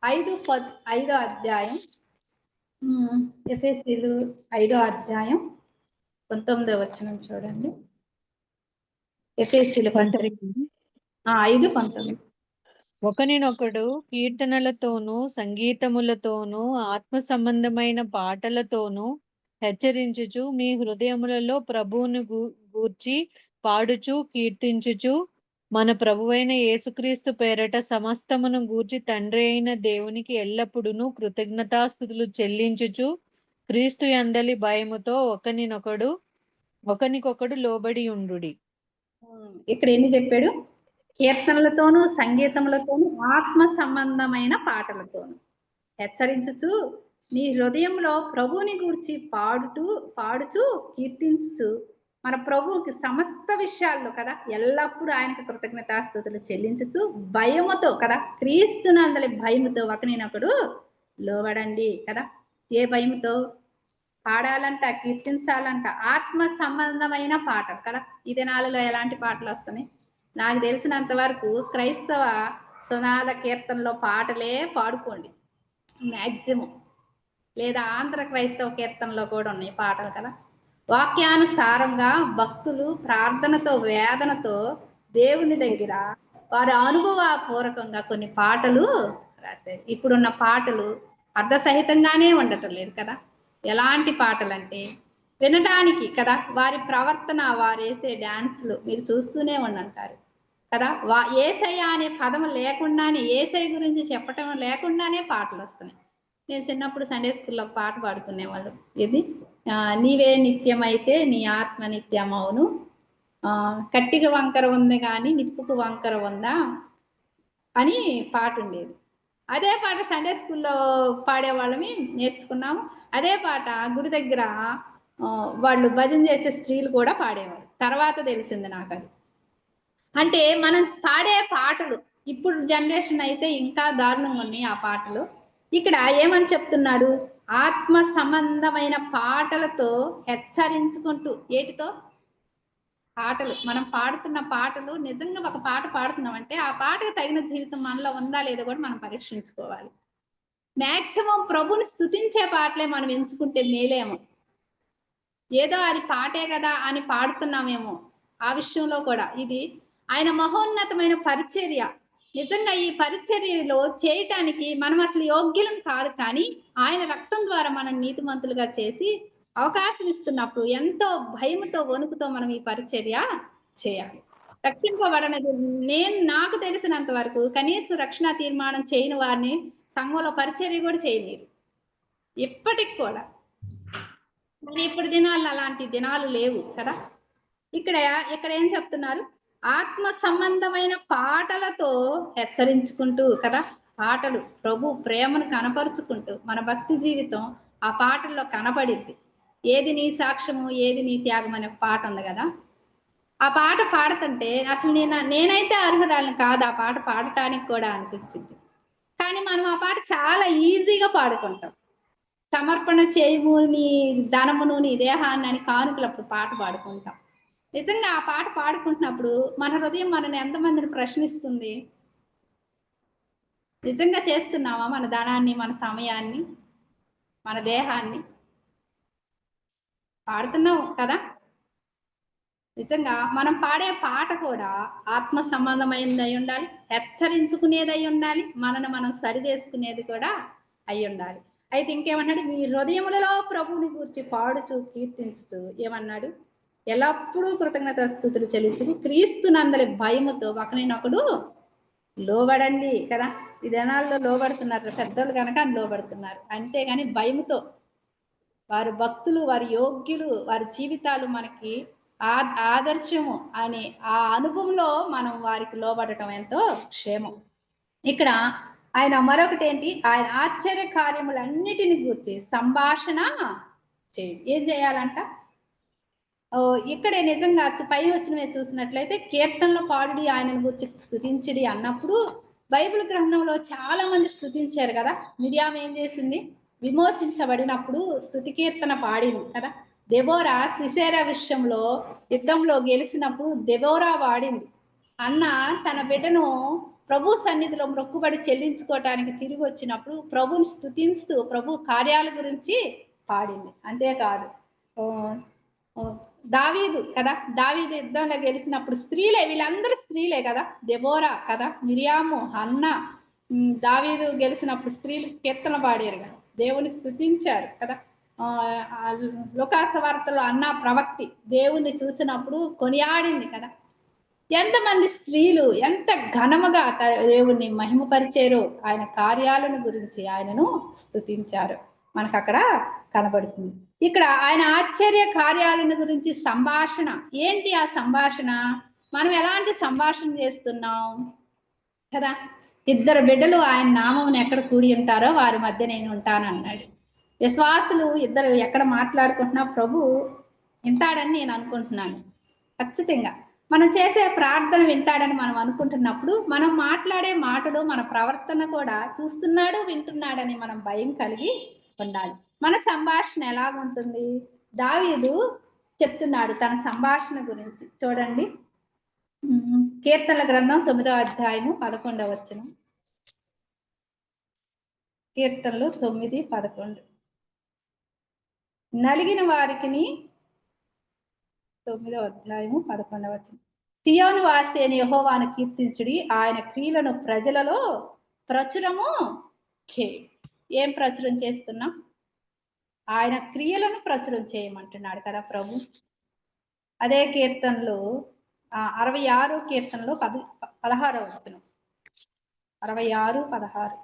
5:5 అధ్యాయం, ఎఫెసీలు 5 అధ్యాయం 19వ వచనం చూడండి. ఎఫెసీలు 5:19. ఒకనినొకడు కీర్తనలతోనూ సంగీతములతోనూ ఆత్మ సంబంధమైన పాటలతోనూ హెచ్చరించుచు మీ హృదయములలో ప్రభువును గూర్చి పాడుచు కీర్తించుచు మన ప్రభువైన యేసుక్రీస్తు పేరట సమస్తమును గూర్చి తండ్రి అయిన దేవునికి ఎల్లప్పుడూ కృతజ్ఞతాస్తుతులు చెల్లించుచు క్రీస్తు యందలి భయముతో ఒకనికొకడు లోబడి ఉండుడి. ఇక్కడ ఎన్ని చెప్పాడు? కీర్తనలతోనూ సంగీతములతోనూ ఆత్మ సంబంధమైన పాటలతోనూ హెచ్చరించుచు నీ హృదయంలో ప్రభువుని గూర్చి పాడుచు కీర్తించుచు మన ప్రభువుకి సమస్త విషయాల్లో కదా ఎల్లప్పుడూ ఆయనకు కృతజ్ఞతాస్తుతులు చెల్లించుచు భయముతో కదా, క్రీస్తునందలి భయముతో ఒకనినొకడు లోబడండి కదా. ఏ భయముతో పాడాలంట, కీర్తించాలంట? ఆత్మ సంబంధమైన పాటలు కదా. ఈ దినాలలో ఎలాంటి పాటలు వస్తున్నాయి? నాకు తెలిసినంత వరకు క్రైస్తవ సునాద కీర్తనలో పాటలే పాడుకోండి మ్యాక్సిమం, లేదా ఆంధ్ర క్రైస్తవ కీర్తనలో కూడా ఉన్నాయి పాటలు కదా. వాక్యానుసారంగా భక్తులు ప్రార్థనతో వేదనతో దేవుని దగ్గర వారి అనుభవపూర్వకంగా కొన్ని పాటలు రాశారు. ఇప్పుడున్న పాటలు అర్థసహితంగానే ఉండటం లేదు కదా. ఎలాంటి పాటలు అంటే వినడానికి కదా, వారి ప్రవర్తన, వారు వేసే డాన్సులు మీరు చూస్తూనే ఉండంటారు కదా. ఏసయ్య అనే పదం లేకుండానే, ఏసై గురించి చెప్పటం లేకుండానే పాటలు వస్తున్నాయి. నేను చిన్నప్పుడు సండే స్కూల్లో పాట పాడుకునేవాళ్ళు. ఇది నీవే నిత్యమైతే నీ ఆత్మ నిత్యమవును, కట్టిక వంకర ఉంది కానీ నిప్పుకు వంకర ఉందా అని పాట ఉండేది. అదే పాట సండే స్కూల్లో పాడేవాళ్ళమి నేర్చుకున్నాము. అదే పాట గుడి దగ్గర వాళ్ళు భజన చేసే స్త్రీలు కూడా పాడేవారు. తర్వాత తెలిసింది నాకు అది. అంటే మనం పాడే పాటలు ఇప్పుడు జనరేషన్ అయితే ఇంకా దారుణంగా ఉన్నాయి ఆ పాటలు. ఇక్కడ ఏమని చెప్తున్నాడు? ఆత్మ సంబంధమైన పాటలతో హెచ్చరించుకుంటూ, ఏటితో? పాటలు. మనం పాడుతున్న పాటలు, నిజంగా ఒక పాట పాడుతున్నామంటే ఆ పాటకు తగిన జీవితం మనలో ఉందా లేదో కూడా మనం పరీక్షించుకోవాలి. మ్యాక్సిమం ప్రభుని స్తుతించే పాటలే మనం ఎంచుకుంటే మేలేమో. ఏదో అది పాటే కదా అని పాడుతున్నామేమో. ఆ విషయంలో కూడా ఇది ఆయన మహోన్నతమైన పరిచర్య. నిజంగా ఈ పరిచర్యలో చేయటానికి మనం అసలు యోగ్యులం కాదు, కానీ ఆయన రక్తం ద్వారా మనం నీతిమంతులుగా చేసి అవకాశం ఇస్తున్నప్పుడు ఎంతో భయముతో వణుకుతో మనం ఈ పరిచర్య చేయాలి. రక్షింపబడనది నాకు తెలిసినంత వరకు కనీసం రక్షణ తీర్మానం చేయని వారిని సంఘంలో పరిచర్య కూడా చేయలేరు ఇప్పటికి కూడా. మరి ఇప్పుడు దినాలు అలాంటి దినాలు లేవు కదా. ఇక్కడ ఏం చెప్తున్నారు? ఆత్మ సంబంధమైన పాటలతో హెచ్చరించుకుంటూ కదా, పాటలు ప్రభు ప్రేమను కనపరుచుకుంటూ మన భక్తి జీవితం ఆ పాటల్లో కనపడిద్ది. ఏది నీ సాక్ష్యము, ఏది నీ త్యాగం అనే పాట ఉంది కదా. ఆ పాట పాడుతుంటే అసలు నేనైతే అర్హురాలని కాదు ఆ పాట పాడటానికి కూడా అనిపించింది. కానీ మనం ఆ పాట చాలా ఈజీగా పాడుకుంటాం. సమర్పణ చేయము నీ ధనమును నీ దేహాన్ని అని కానుకలప్పుడు పాట పాడుకుంటాం. నిజంగా ఆ పాట పాడుకుంటున్నప్పుడు మన హృదయం మనని ఎంతమందిని ప్రశ్నిస్తుంది? నిజంగా చేస్తున్నావా మన ధనాన్ని, మన సమయాన్ని, మన దేహాన్ని? పాడుతున్నావు కదా. నిజంగా మనం పాడే పాట కూడా ఆత్మ సంబంధమైనది అయి ఉండాలి, హెచ్చరించుకునేది అయి ఉండాలి, మనను మనం సరి చేసుకునేది కూడా అయి ఉండాలి. అయితే ఇంకేమన్నాడు? మీ హృదయములలో ప్రభువుని గురించి పాడుచు కీర్తించుచు ఏమన్నాడు? ఎల్లప్పుడూ కృతజ్ఞతాస్తుతులు చెల్లించుకు క్రీస్తునందలి భయముతో ఒకరినొకడు లోబడండి కదా. ఈ దినాల్లో లోబడుతున్నారు పెద్దోళ్ళు కనుక లోబడుతున్నారు, అంతేగాని భయముతో. వారి భక్తులు, వారి యోగ్యులు, వారి జీవితాలు మనకి ఆదర్శము అనే ఆ అనుభవంలో మనం వారికి లోబడటం ఎంతో క్షేమం. ఇక్కడ ఆయన మరొకటి ఏంటి, ఆయన ఆశ్చర్య కార్యములన్నిటిని గురించి సంభాషణ చేయండి. ఏం చేయాలంట? ఇక్కడే నిజంగా పైన వచ్చినవే చూసినట్లయితే కీర్తనలో పాడుడి, ఆయనను గురించి స్తుతించడి అన్నప్పుడు బైబిల్ గ్రంథంలో చాలా మంది స్తుతించారు కదా. మిరియాము ఏం చేసింది? విమోచించబడినప్పుడు స్తుతి కీర్తన పాడింది కదా. దెబోరా సిసేరా విషయంలో యుద్ధంలో గెలిచినప్పుడు దెబోరా వాడింది. అన్న తన బిడ్డను ప్రభు సన్నిధిలో మొక్కుబడి చెల్లించుకోవటానికి తిరిగి వచ్చినప్పుడు ప్రభుని స్తుతిస్తూ ప్రభు కార్యాల గురించి పాడింది. అంతేకాదు దావీదు కదా, దావీదు యుద్ధంలో గెలిచినప్పుడు స్త్రీలే, వీళ్ళందరూ స్త్రీలే కదా. దెబోరా కదా, మిరియాము, అన్న, దావీదు గెలిచినప్పుడు స్త్రీలు కీర్తన పాడారు కదా, దేవుని స్తుతించారు కదా. లోకాసు వార్తలో అన్న ప్రవక్తి దేవుణ్ణి చూసినప్పుడు కొనియాడింది కదా. ఎంతమంది స్త్రీలు ఎంత ఘనముగా దేవుణ్ణి మహిమపరిచారో, ఆయన కార్యాలను గురించి ఆయనను స్తుతించారు, మనకు అక్కడ కనబడుతుంది. ఇక్కడ ఆయన ఆశ్చర్య కార్యాలను గురించి సంభాషణ ఏంటి? ఆ సంభాషణ మనం ఎలాంటి సంభాషణ చేస్తున్నాం కదా. ఇద్దరు బిడ్డలు ఆయన నామమును ఎక్కడ కూడి ఉంటారో వారి మధ్య నేను ఉంటానన్నాడు. విశ్వాసులు ఇద్దరు ఎక్కడ మాట్లాడుకుంటున్నా ప్రభు వింటాడని నేను అనుకుంటున్నాను. ఖచ్చితంగా మనం చేసే ప్రార్థన వింటాడని మనం అనుకుంటున్నప్పుడు మనం మాట్లాడే మాటలు, మన ప్రవర్తన కూడా చూస్తున్నాడు, వింటున్నాడని మనం భయం కలిగి ఉండాలి. మన సంభాషణ ఎలాగుంటుంది? దావీదు చెప్తున్నాడు తన సంభాషణ గురించి. చూడండి, కీర్తనల గ్రంథం 9వ అధ్యాయము 11వ వచనం. కీర్తనలు 9:11. నలిగిన వారికిని 9వ అధ్యాయము 11వ వచనం. సియోను వాసి అని యెహోవాను కీర్తించుడి, ఆయన క్రియలను ప్రజలలో ప్రచురము చేయి. ఏం ప్రచురం చేస్తున్నాం? ఆయన క్రియలను ప్రచురం చేయమంటున్నాడు కదా ప్రభు. అదే కీర్తనలు 66 కీర్తనలో 16వ వచనం. 66:16.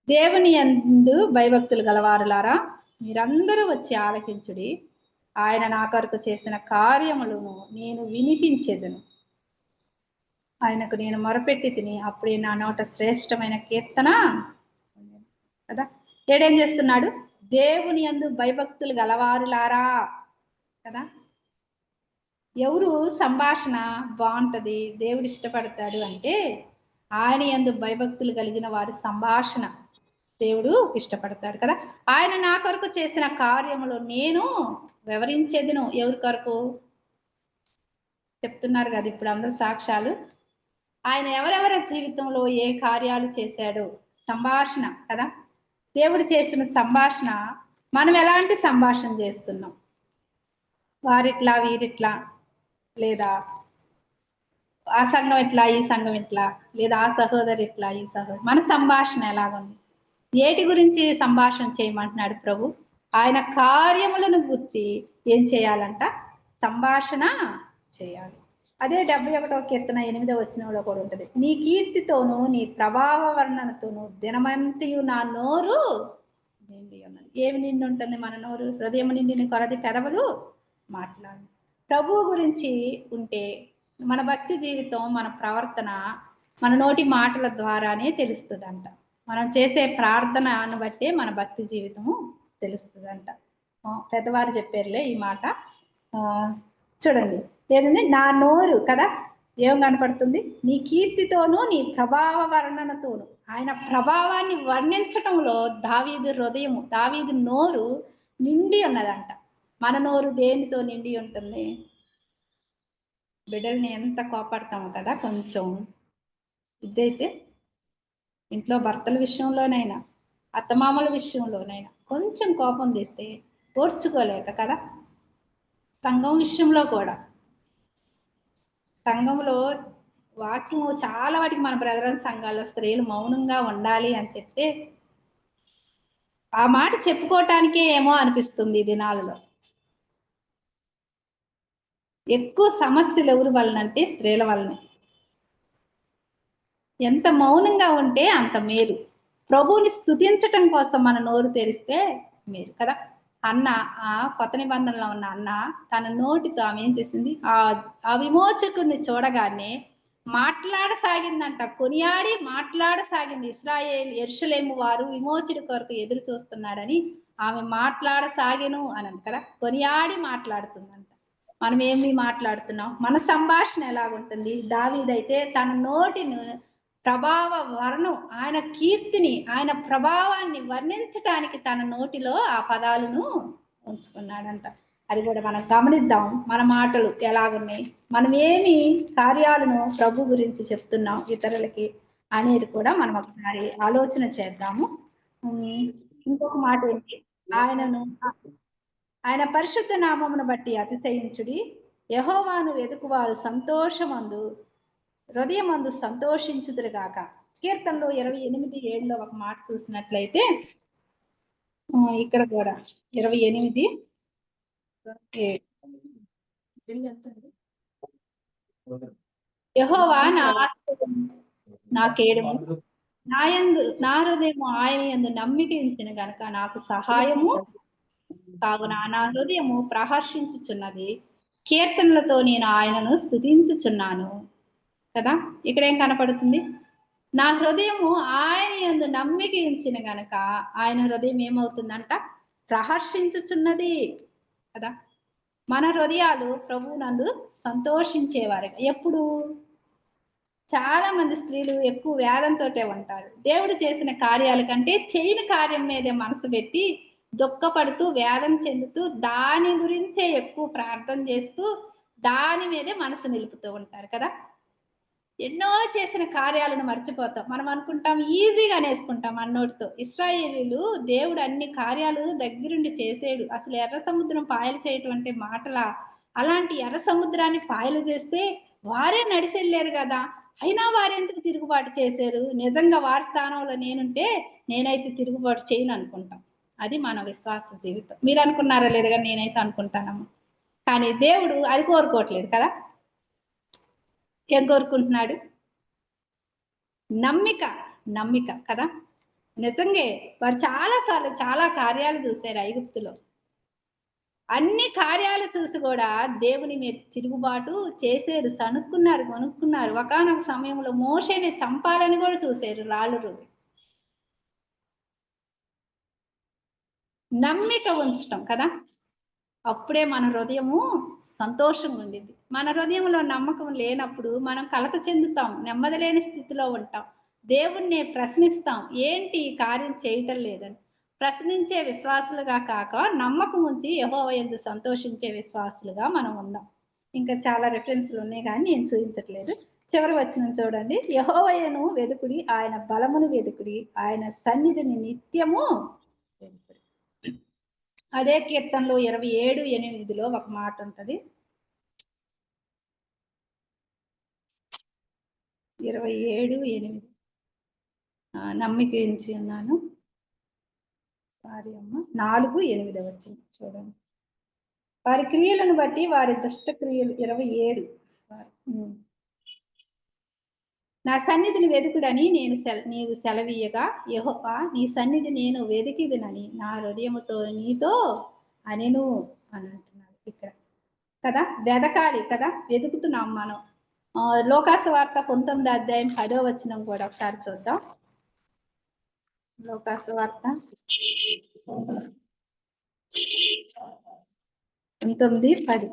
దేవుని యందు భయభక్తులు గలవారులారా, మీరందరూ వచ్చి ఆలకించుడి, ఆయన నా కొరకు చేసిన కార్యములను నేను వినిపించెదను. ఆయనకు నేను మొరపెట్టి తిని అప్పుడే నా నోట శ్రేష్టమైన కీర్తన కదా. ఏడేం చేస్తున్నాడు? దేవుని యందు భయభక్తులు గలవారులారా కదా. ఎవరు సంభాషణ బాగుంటది, దేవుడు ఇష్టపడతాడు అంటే ఆయన యందు భయభక్తులు కలిగిన వారి సంభాషణ దేవుడు ఇష్టపడతాడు కదా. ఆయన నా కొరకు చేసిన కార్యములు నేను వివరించేదిను. ఎవరి కొరకు చెప్తున్నారు కదా ఇప్పుడు అందరు సాక్ష్యాలు. ఆయన ఎవరెవరి జీవితంలో ఏ కార్యాలు చేశాడు, సంభాషణ కదా. దేవుడు చేసిన సంభాషణ మనం ఎలాంటి సంభాషణ చేస్తున్నాం? వారిట్లా వీరిట్లా, లేదా ఆ సంఘం ఇట్లా ఈ సంఘం ఇట్లా, లేదా ఆ సహోదరి ఇట్లా ఈ సహోదరి, మన సంభాషణ ఎలాగుంది? ఏటి గురించి సంభాషణ చేయమంటున్నాడు ప్రభు? ఆయన కార్యములను గురించి ఏం చేయాలంట? సంభాషణ చేయాలి. అదే 71వ కీర్తన 8వ వచనంలో కూడా ఉంటుంది. నీ కీర్తితోనూ నీ ప్రభావ వర్ణనతోనూ దినమంతయు నా నోరు నిండి ఉన్నది. ఏమి నిండి ఉంటుంది మన నోరు? హృదయం నిండిన కొలది పెదవులు మాట్లాడు. ప్రభువు గురించి ఉంటే మన భక్తి జీవితం, మన ప్రవర్తన మన నోటి మాటల ద్వారానే తెలుస్తుందంట. మనం చేసే ప్రార్థనను బట్టే మన భక్తి జీవితము తెలుస్తుందంట. పెద్దవారు చెప్పారులే ఈ మాట. చూడండి ఏంటంటే నా నోరు కదా, ఏం కనపడుతుంది? నీ కీర్తితోనూ నీ ప్రభావ వర్ణనతోనూ. ఆయన ప్రభావాన్ని వర్ణించటంలో దావీదు హృదయము, దావీదు నోరు నిండి ఉన్నదంట. మన నోరు దేనితో నిండి ఉంటుంది? బిడ్డల్ని ఎంత కోపడతాము కదా, కొంచెం ఇదైతే ఇంట్లో భర్తల విషయంలోనైనా అత్తమామల విషయంలోనైనా కొంచెం కోపం తీస్తే ఓర్చుకోలేక కదా. సంఘం విషయంలో కూడా, సంఘంలో వాక్యము చాలా వాటికి మన బ్రదర్ సంఘాల్లో స్త్రీలు మౌనంగా ఉండాలి అని చెప్తే ఆ మాట చెప్పుకోవటానికే ఏమో అనిపిస్తుంది ఈ దినాలలో. ఎక్కువ సమస్యలు ఎవరి వలనంటే స్త్రీల వలనే. ఎంత మౌనంగా ఉంటే అంత మేలు. ప్రభువుని స్తుతించటం కోసం మన నోరు తెరిస్తే మేలు కదా. అన్న కొత్త నిబంధనలో ఉన్న అన్న తన నోటితో ఆమె ఏం చేసింది, ఆ విమోచకుడిని చూడగానే మాట్లాడసాగిందంట, కొనియాడి మాట్లాడసాగింది. యెరూషలేము వారు విమోచకుడి కొరకు ఎదురు చూస్తున్నాడని ఆమె మాట్లాడసాగెను అని కదా, కొనియాడి మాట్లాడుతుందంట. మనం ఏమి మాట్లాడుతున్నాం, మన సంభాషణ ఎలాగుంటుంది? దావీదైతే తన నోటిని ప్రభావ వర్ణం, ఆయన కీర్తిని, ఆయన ప్రభావాన్ని వర్ణించటానికి తన నోటిలో ఆ పదాలను ఉంచుకున్నాడంట. అది కూడా మనం గమనిద్దాం, మన మాటలు ఎలాగున్నాయి, మనం ఏమి కార్యాలను ప్రభు గురించి చెప్తున్నాం ఇతరులకి అనేది కూడా మనం ఒకసారి ఆలోచన చేద్దాము. ఇంకొక మాట ఏంటి, ఆయన పరిశుద్ధ నామమును బట్టి అతిశయించుడి, యెహోవాను వెదుకువారు హృదయమందు సంతోషించుదురుగాక. కీర్తనలో 28:7 ఒక మాట చూసినట్లయితే, ఇక్కడ కూడా 28:7 యెహోవా నా ఆశ్రయం, నా కేడము, నా హృదయము ఆయన యందు నమ్మిక ఉంచిన గనుక నాకు సహాయము కావున నా హృదయము ప్రహర్షించుచున్నది, కీర్తనలతో నేను ఆయనను స్తుతించుచున్నాను కదా. ఇక్కడ ఏం కనపడుతుంది, నా హృదయము ఆయన యందు నమ్మిక ఉంచిన గనక ఆయన హృదయం ఏమవుతుందంట, ప్రహర్షించుచున్నది కదా. మన హృదయాలు ప్రభువునందు సంతోషించేవారు. ఎప్పుడు? చాలా మంది స్త్రీలు ఎక్కువ వేదంతో ఉంటారు. దేవుడు చేసిన కార్యాల కంటే చేయని కార్యం మీదే మనసు పెట్టి దుఃఖపడుతూ వేదన చెందుతూ దాని గురించే ఎక్కువ ప్రార్థన చేస్తూ దాని మీదే మనసు నిలుపుతూ ఉంటారు కదా. ఎన్నో చేసిన కార్యాలను మర్చిపోతాం. మనం అనుకుంటాం ఈజీగా అనేసుకుంటాం అన్నోటితో. ఇశ్రాయేలీయులు దేవుడు అన్ని కార్యాలు దగ్గరుండి చేసేడు. అసలు ఎర్ర సముద్రం పాయలు చేయటం అంటే మాటలా? అలాంటి ఎర్ర సముద్రాన్ని పాయలు చేస్తే వారే నడిచెళ్ళారు కదా, అయినా వారెందుకు తిరుగుబాటు చేశారు? నిజంగా వారి స్థానంలో నేనుంటే నేనైతే తిరుగుబాటు చేయను అనుకుంటాం. అది మన విశ్వాస జీవితం. మీరు అనుకున్నారా లేదా కానీ నేనైతే అనుకుంటానమ్మా. కానీ దేవుడు అది కోరుకోవట్లేదు కదా. ఏం కోరుకుంటున్నాడు? నమ్మిక కదా. నిజంగా వారు చాలా కార్యాలు చూశారు ఐగుప్తులో. అన్ని కార్యాలు చూసి కూడా దేవుని మీద తిరుగుబాటు చేశారు, కొనుక్కున్నారు. ఒకానొక సమయంలో మోషేని చంపాలని కూడా చూశారు రాళ్ళు రువి. నమ్మిక ఉంచటం కదా, అప్పుడే మన హృదయము సంతోషంగా ఉండింది. మన హృదయంలో నమ్మకం లేనప్పుడు మనం కలత చెందుతాం, నెమ్మది లేని స్థితిలో ఉంటాం, దేవుణ్ణి ప్రశ్నిస్తాం, ఏంటి ఈ కార్యం చేయటం లేదని. ప్రశ్నించే విశ్వాసులుగా కాక నమ్మకం ఉంచి యెహోవా యందు సంతోషించే విశ్వాసులుగా మనం ఉందాం. ఇంకా చాలా రెఫరెన్స్లు ఉన్నాయి కానీ నేను చూపించట్లేదు. చివరి వచనం చూడండి, యెహోవాను వెదుకుడి, ఆయన బలమును వెదుకుడి, ఆయన సన్నిధిని నిత్యము వెదుకుడి. అదే కీర్తనలో 27:8 ఒక మాట ఉంటది. 27:8 నమ్మిక ఉంచి ఉన్నాను. సారీ అమ్మ, 4:8 వచ్చింది చూడండి. వారి క్రియలను బట్టి వారి దుష్ట క్రియలు 27 నా సన్నిధిని వెదుకుడని నీవు సెలవీయగా, యెహోవా నీ సన్నిధి నేను వెదికిదినని నా హృదయముతో నీతో అనెను అని అంటున్నాడు ఇక్కడ కదా. వెదకాలి కదా, వెతుకుతున్నాం మనం. లోకాసువార్త 19:10 కూడా ఒకసారి చూద్దాం. లోకాసువార్త 19:10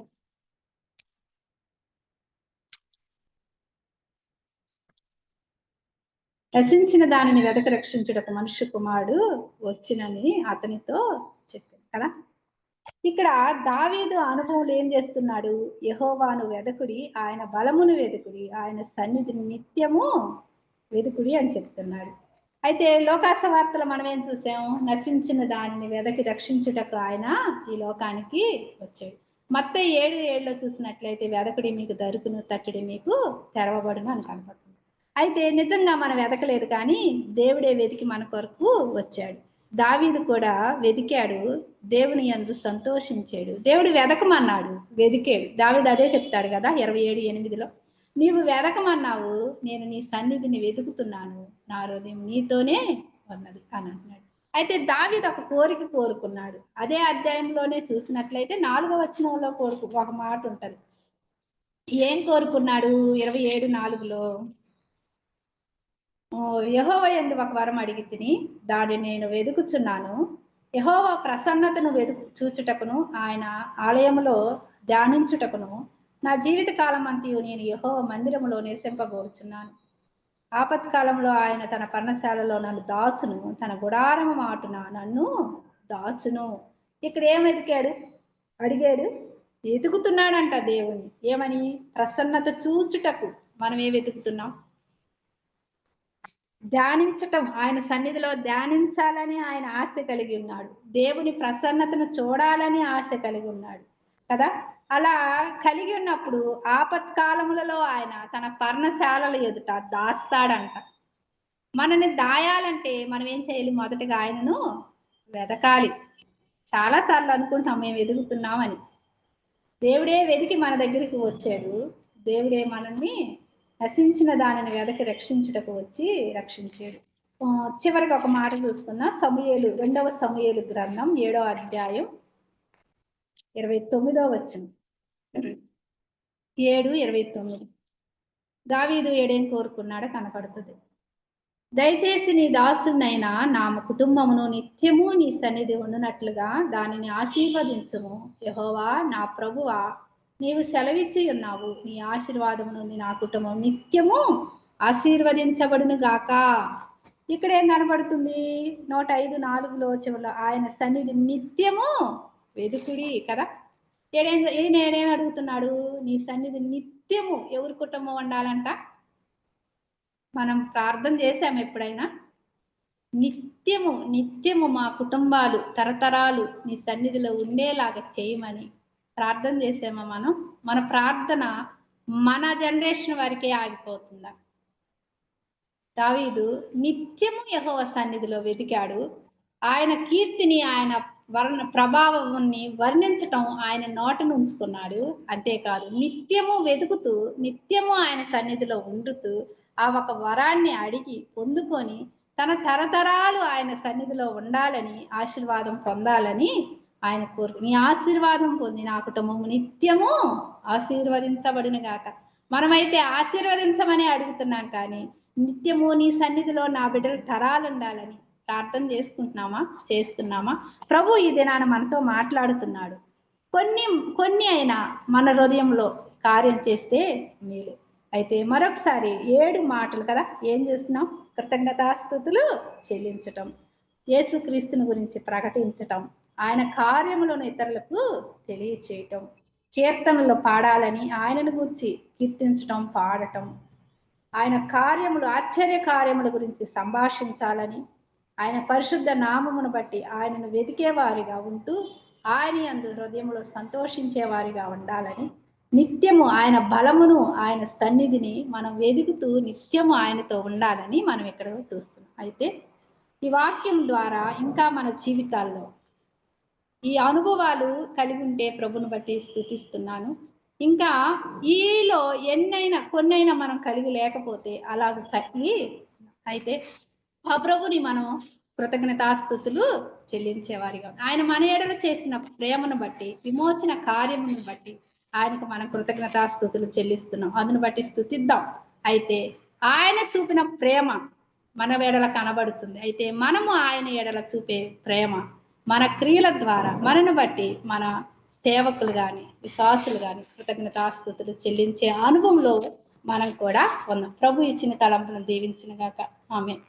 రచించిన దానిని వెదక రక్షించుటకు మనుష్య కుమారుడు వచ్చినని అతనితో చెప్పింది కదా. ఇక్కడ దావీదు అనుభవం ఏం చేస్తున్నాడు? యెహోవాను వెదకుడి, ఆయన బలమును వెదుకుడి, ఆయన సన్నిధిని నిత్యము వెదుకుడి అని చెప్తున్నాడు. అయితే లోకాసువార్తలో మనం ఏం చూసాం? నశించిన దానిని వెదకి రక్షించుటకు ఆయన ఈ లోకానికి వచ్చాడు. మత్తయి 7:7 చూసినట్లయితే వెదకుడి మీకు దొరుకును, తట్టుడి మీకు తెరవబడును అని కనపడుతుంది. అయితే నిజంగా మనం వెదకలేదు కానీ దేవుడే వెతికి మన కొరకు వచ్చాడు. దావీదు కూడా వెదికాడు, దేవుని యందు సంతోషించాడు. దేవుడు వెదకమన్నాడు, వెదికాడు. దావీదు అదే చెప్తాడు కదా 27:8లో, నీవు వెదకమన్నావు, నేను నీ సన్నిధిని వెతుకుతున్నాను, నా హృదయం నీతోనే ఉన్నది అని అంటున్నాడు. అయితే దావీదు ఒక కోరిక కోరుకున్నాడు. అదే అధ్యాయంలోనే చూసినట్లయితే 4వ వచనంలో ఒక మాట ఉంటది. ఏం కోరుకున్నాడు 27:4లో? యెహోవా యందు ఒక వరం అడిగి తిని దానిని నేను వెతుకుచున్నాను, యెహోవా ప్రసన్నతను చూచుటకును ఆయన ఆలయములో ధ్యానించుటకును నా జీవిత కాలం అంతయు నేను యెహోవా మందిరములో నివసింపగోరుచున్నాను. ఆపత్కాలంలో ఆయన తన పర్ణశాలలో నన్ను దాచును, తన గుడారము మాటున నన్ను దాచును. ఇక్కడ ఏం అడిగాడు, వెతుకుతున్నాడంట దేవుణ్ణి. ఏమని? ప్రసన్నత చూచుటకు. మనం ఏ వెతుకుతున్నాం? ధ్యానించటం, ఆయన సన్నిధిలో ధ్యానించాలని ఆయన ఆశ కలిగి ఉన్నాడు. దేవుని ప్రసన్నతను చూడాలని ఆశ కలిగి ఉన్నాడు కదా. అలా కలిగి ఉన్నప్పుడు ఆపత్కాలములలో ఆయన తన పర్ణశాలల ఎదుట దాస్తాడంట. మనని దాయాలంటే మనం ఏం చేయాలి? మొదటగా ఆయనను వెదకాలి. చాలాసార్లు అనుకుంటాం మేము వెతుకుతున్నామని. దేవుడే వెతికి మన దగ్గరికి వచ్చాడు. దేవుడే మనల్ని నశించిన దానిని వెదకి రక్షించుటకు వచ్చి రక్షించాడు. చివరికి ఒక మాట చూసుకుందాం. 2వ సమూయేలు గ్రంథం 7వ అధ్యాయం 29వ వచనం. 7:29. దావీదు ఏడేం కోరుకున్నాడో కనపడుతుంది. దయచేసి నీ దాసునైనా నా కుటుంబమును నిత్యము నీ సన్నిధి ఉండునట్లుగా దానిని ఆశీర్వదించుము. యెహోవా నా ప్రభువా, నీవు సెలవిచ్చి ఉన్నావు, నీ ఆశీర్వాదమును నా కుటుంబం నిత్యము ఆశీర్వదించబడును గాక. ఇక్కడ ఏం కనబడుతుంది? 105:4లో చివరిలో ఆయన సన్నిధి నిత్యము వెదుకుడి కదా. ఏడేం అడుగుతున్నాడు? నీ సన్నిధి నిత్యము. ఎవరి కుటుంబం ఉండాలంట? మనం ప్రార్థన చేసాము ఎప్పుడైనా? నిత్యము నిత్యము మా కుటుంబాలు తరతరాలు నీ సన్నిధిలో ఉండేలాగా చేయమని ప్రార్థన చేసామా మనం? మన ప్రార్థన మన జనరేషన్ వరకే ఆగిపోతుందా? దావీదు నిత్యము యెహోవా సన్నిధిలో వెతికాడు. ఆయన కీర్తిని, ఆయన ప్రభావాన్ని వర్ణించటం ఆయన నోటను ఉంచుకున్నాడు. అంతేకాదు నిత్యము వెతుకుతూ, నిత్యము ఆయన సన్నిధిలో ఉండుతూ ఆ ఒక వరాన్ని అడిగి పొందుకొని తన తరతరాలు ఆయన సన్నిధిలో ఉండాలని, ఆశీర్వాదం పొందాలని ఆయన కోరిక. నీ ఆశీర్వాదం పొంది నా కుటుంబము నిత్యము ఆశీర్వదించబడిన గాక. మనమైతే ఆశీర్వదించమని అడుగుతున్నాం, కానీ నిత్యము నీ సన్నిధిలో నా బిడ్డలు తరాలు ఉండాలని ప్రార్థన చేస్తున్నామా? ప్రభు ఈ దినాన మనతో మాట్లాడుతున్నాడు. కొన్ని అయినా మన హృదయంలో కార్యం చేస్తే మేలు. అయితే మరొకసారి 7 మాటలు కదా ఏం చేస్తున్నాం? కృతజ్ఞతాస్తుతులు చెల్లించటం, యేసుక్రీస్తుని గురించి ప్రకటించటం, ఆయన కార్యములను ఇతరులకు తెలియచేయటం, కీర్తనలు పాడాలని ఆయనను గురించి కీర్తించటం, పాడటం, ఆయన కార్యములు, ఆశ్చర్య కార్యముల గురించి సంభాషించాలని, ఆయన పరిశుద్ధ నామమును బట్టి ఆయనను వెతికేవారిగా ఉంటూ ఆయన యందు హృదయంలో సంతోషించేవారిగా ఉండాలని, నిత్యము ఆయన బలమును, ఆయన సన్నిధిని మనం వెతుకుతూ నిత్యము ఆయనతో ఉండాలని మనం ఇక్కడ చూస్తున్నాం. అయితే ఈ వాక్యం ద్వారా ఇంకా మన జీవితాల్లో ఈ అనుభవాలు కలిగి ఉంటే ప్రభుని బట్టి స్తుతిస్తున్నాను. ఇంకా ఈలో కొన్నైనా మనం కలిగి లేకపోతే అలాగ కలిగి అయితే ఆ ప్రభుని మనం కృతజ్ఞతాస్తుతులు చెల్లించేవారిగా, ఆయన మన ఎడల చేసిన ప్రేమను బట్టి, విమోచన కార్యమును బట్టి ఆయనకు మనం కృతజ్ఞతాస్తుతులు చెల్లిస్తున్నాం. అందును బట్టి స్తుతిద్దాం. అయితే ఆయన చూపిన ప్రేమ మన ఎడల కనబడుతుంది. అయితే మనము ఆయన ఎడల చూపే ప్రేమ మన క్రియల ద్వారా మనను బట్టి మన సేవకులు కానీ విశ్వాసులు కానీ కృతజ్ఞతాస్తుతులు చెల్లించే అనుభవంలో మనం కూడా ఉన్నాం. ప్రభు ఇచ్చిన తలంపును దీవించిన గాక. ఆమేన్.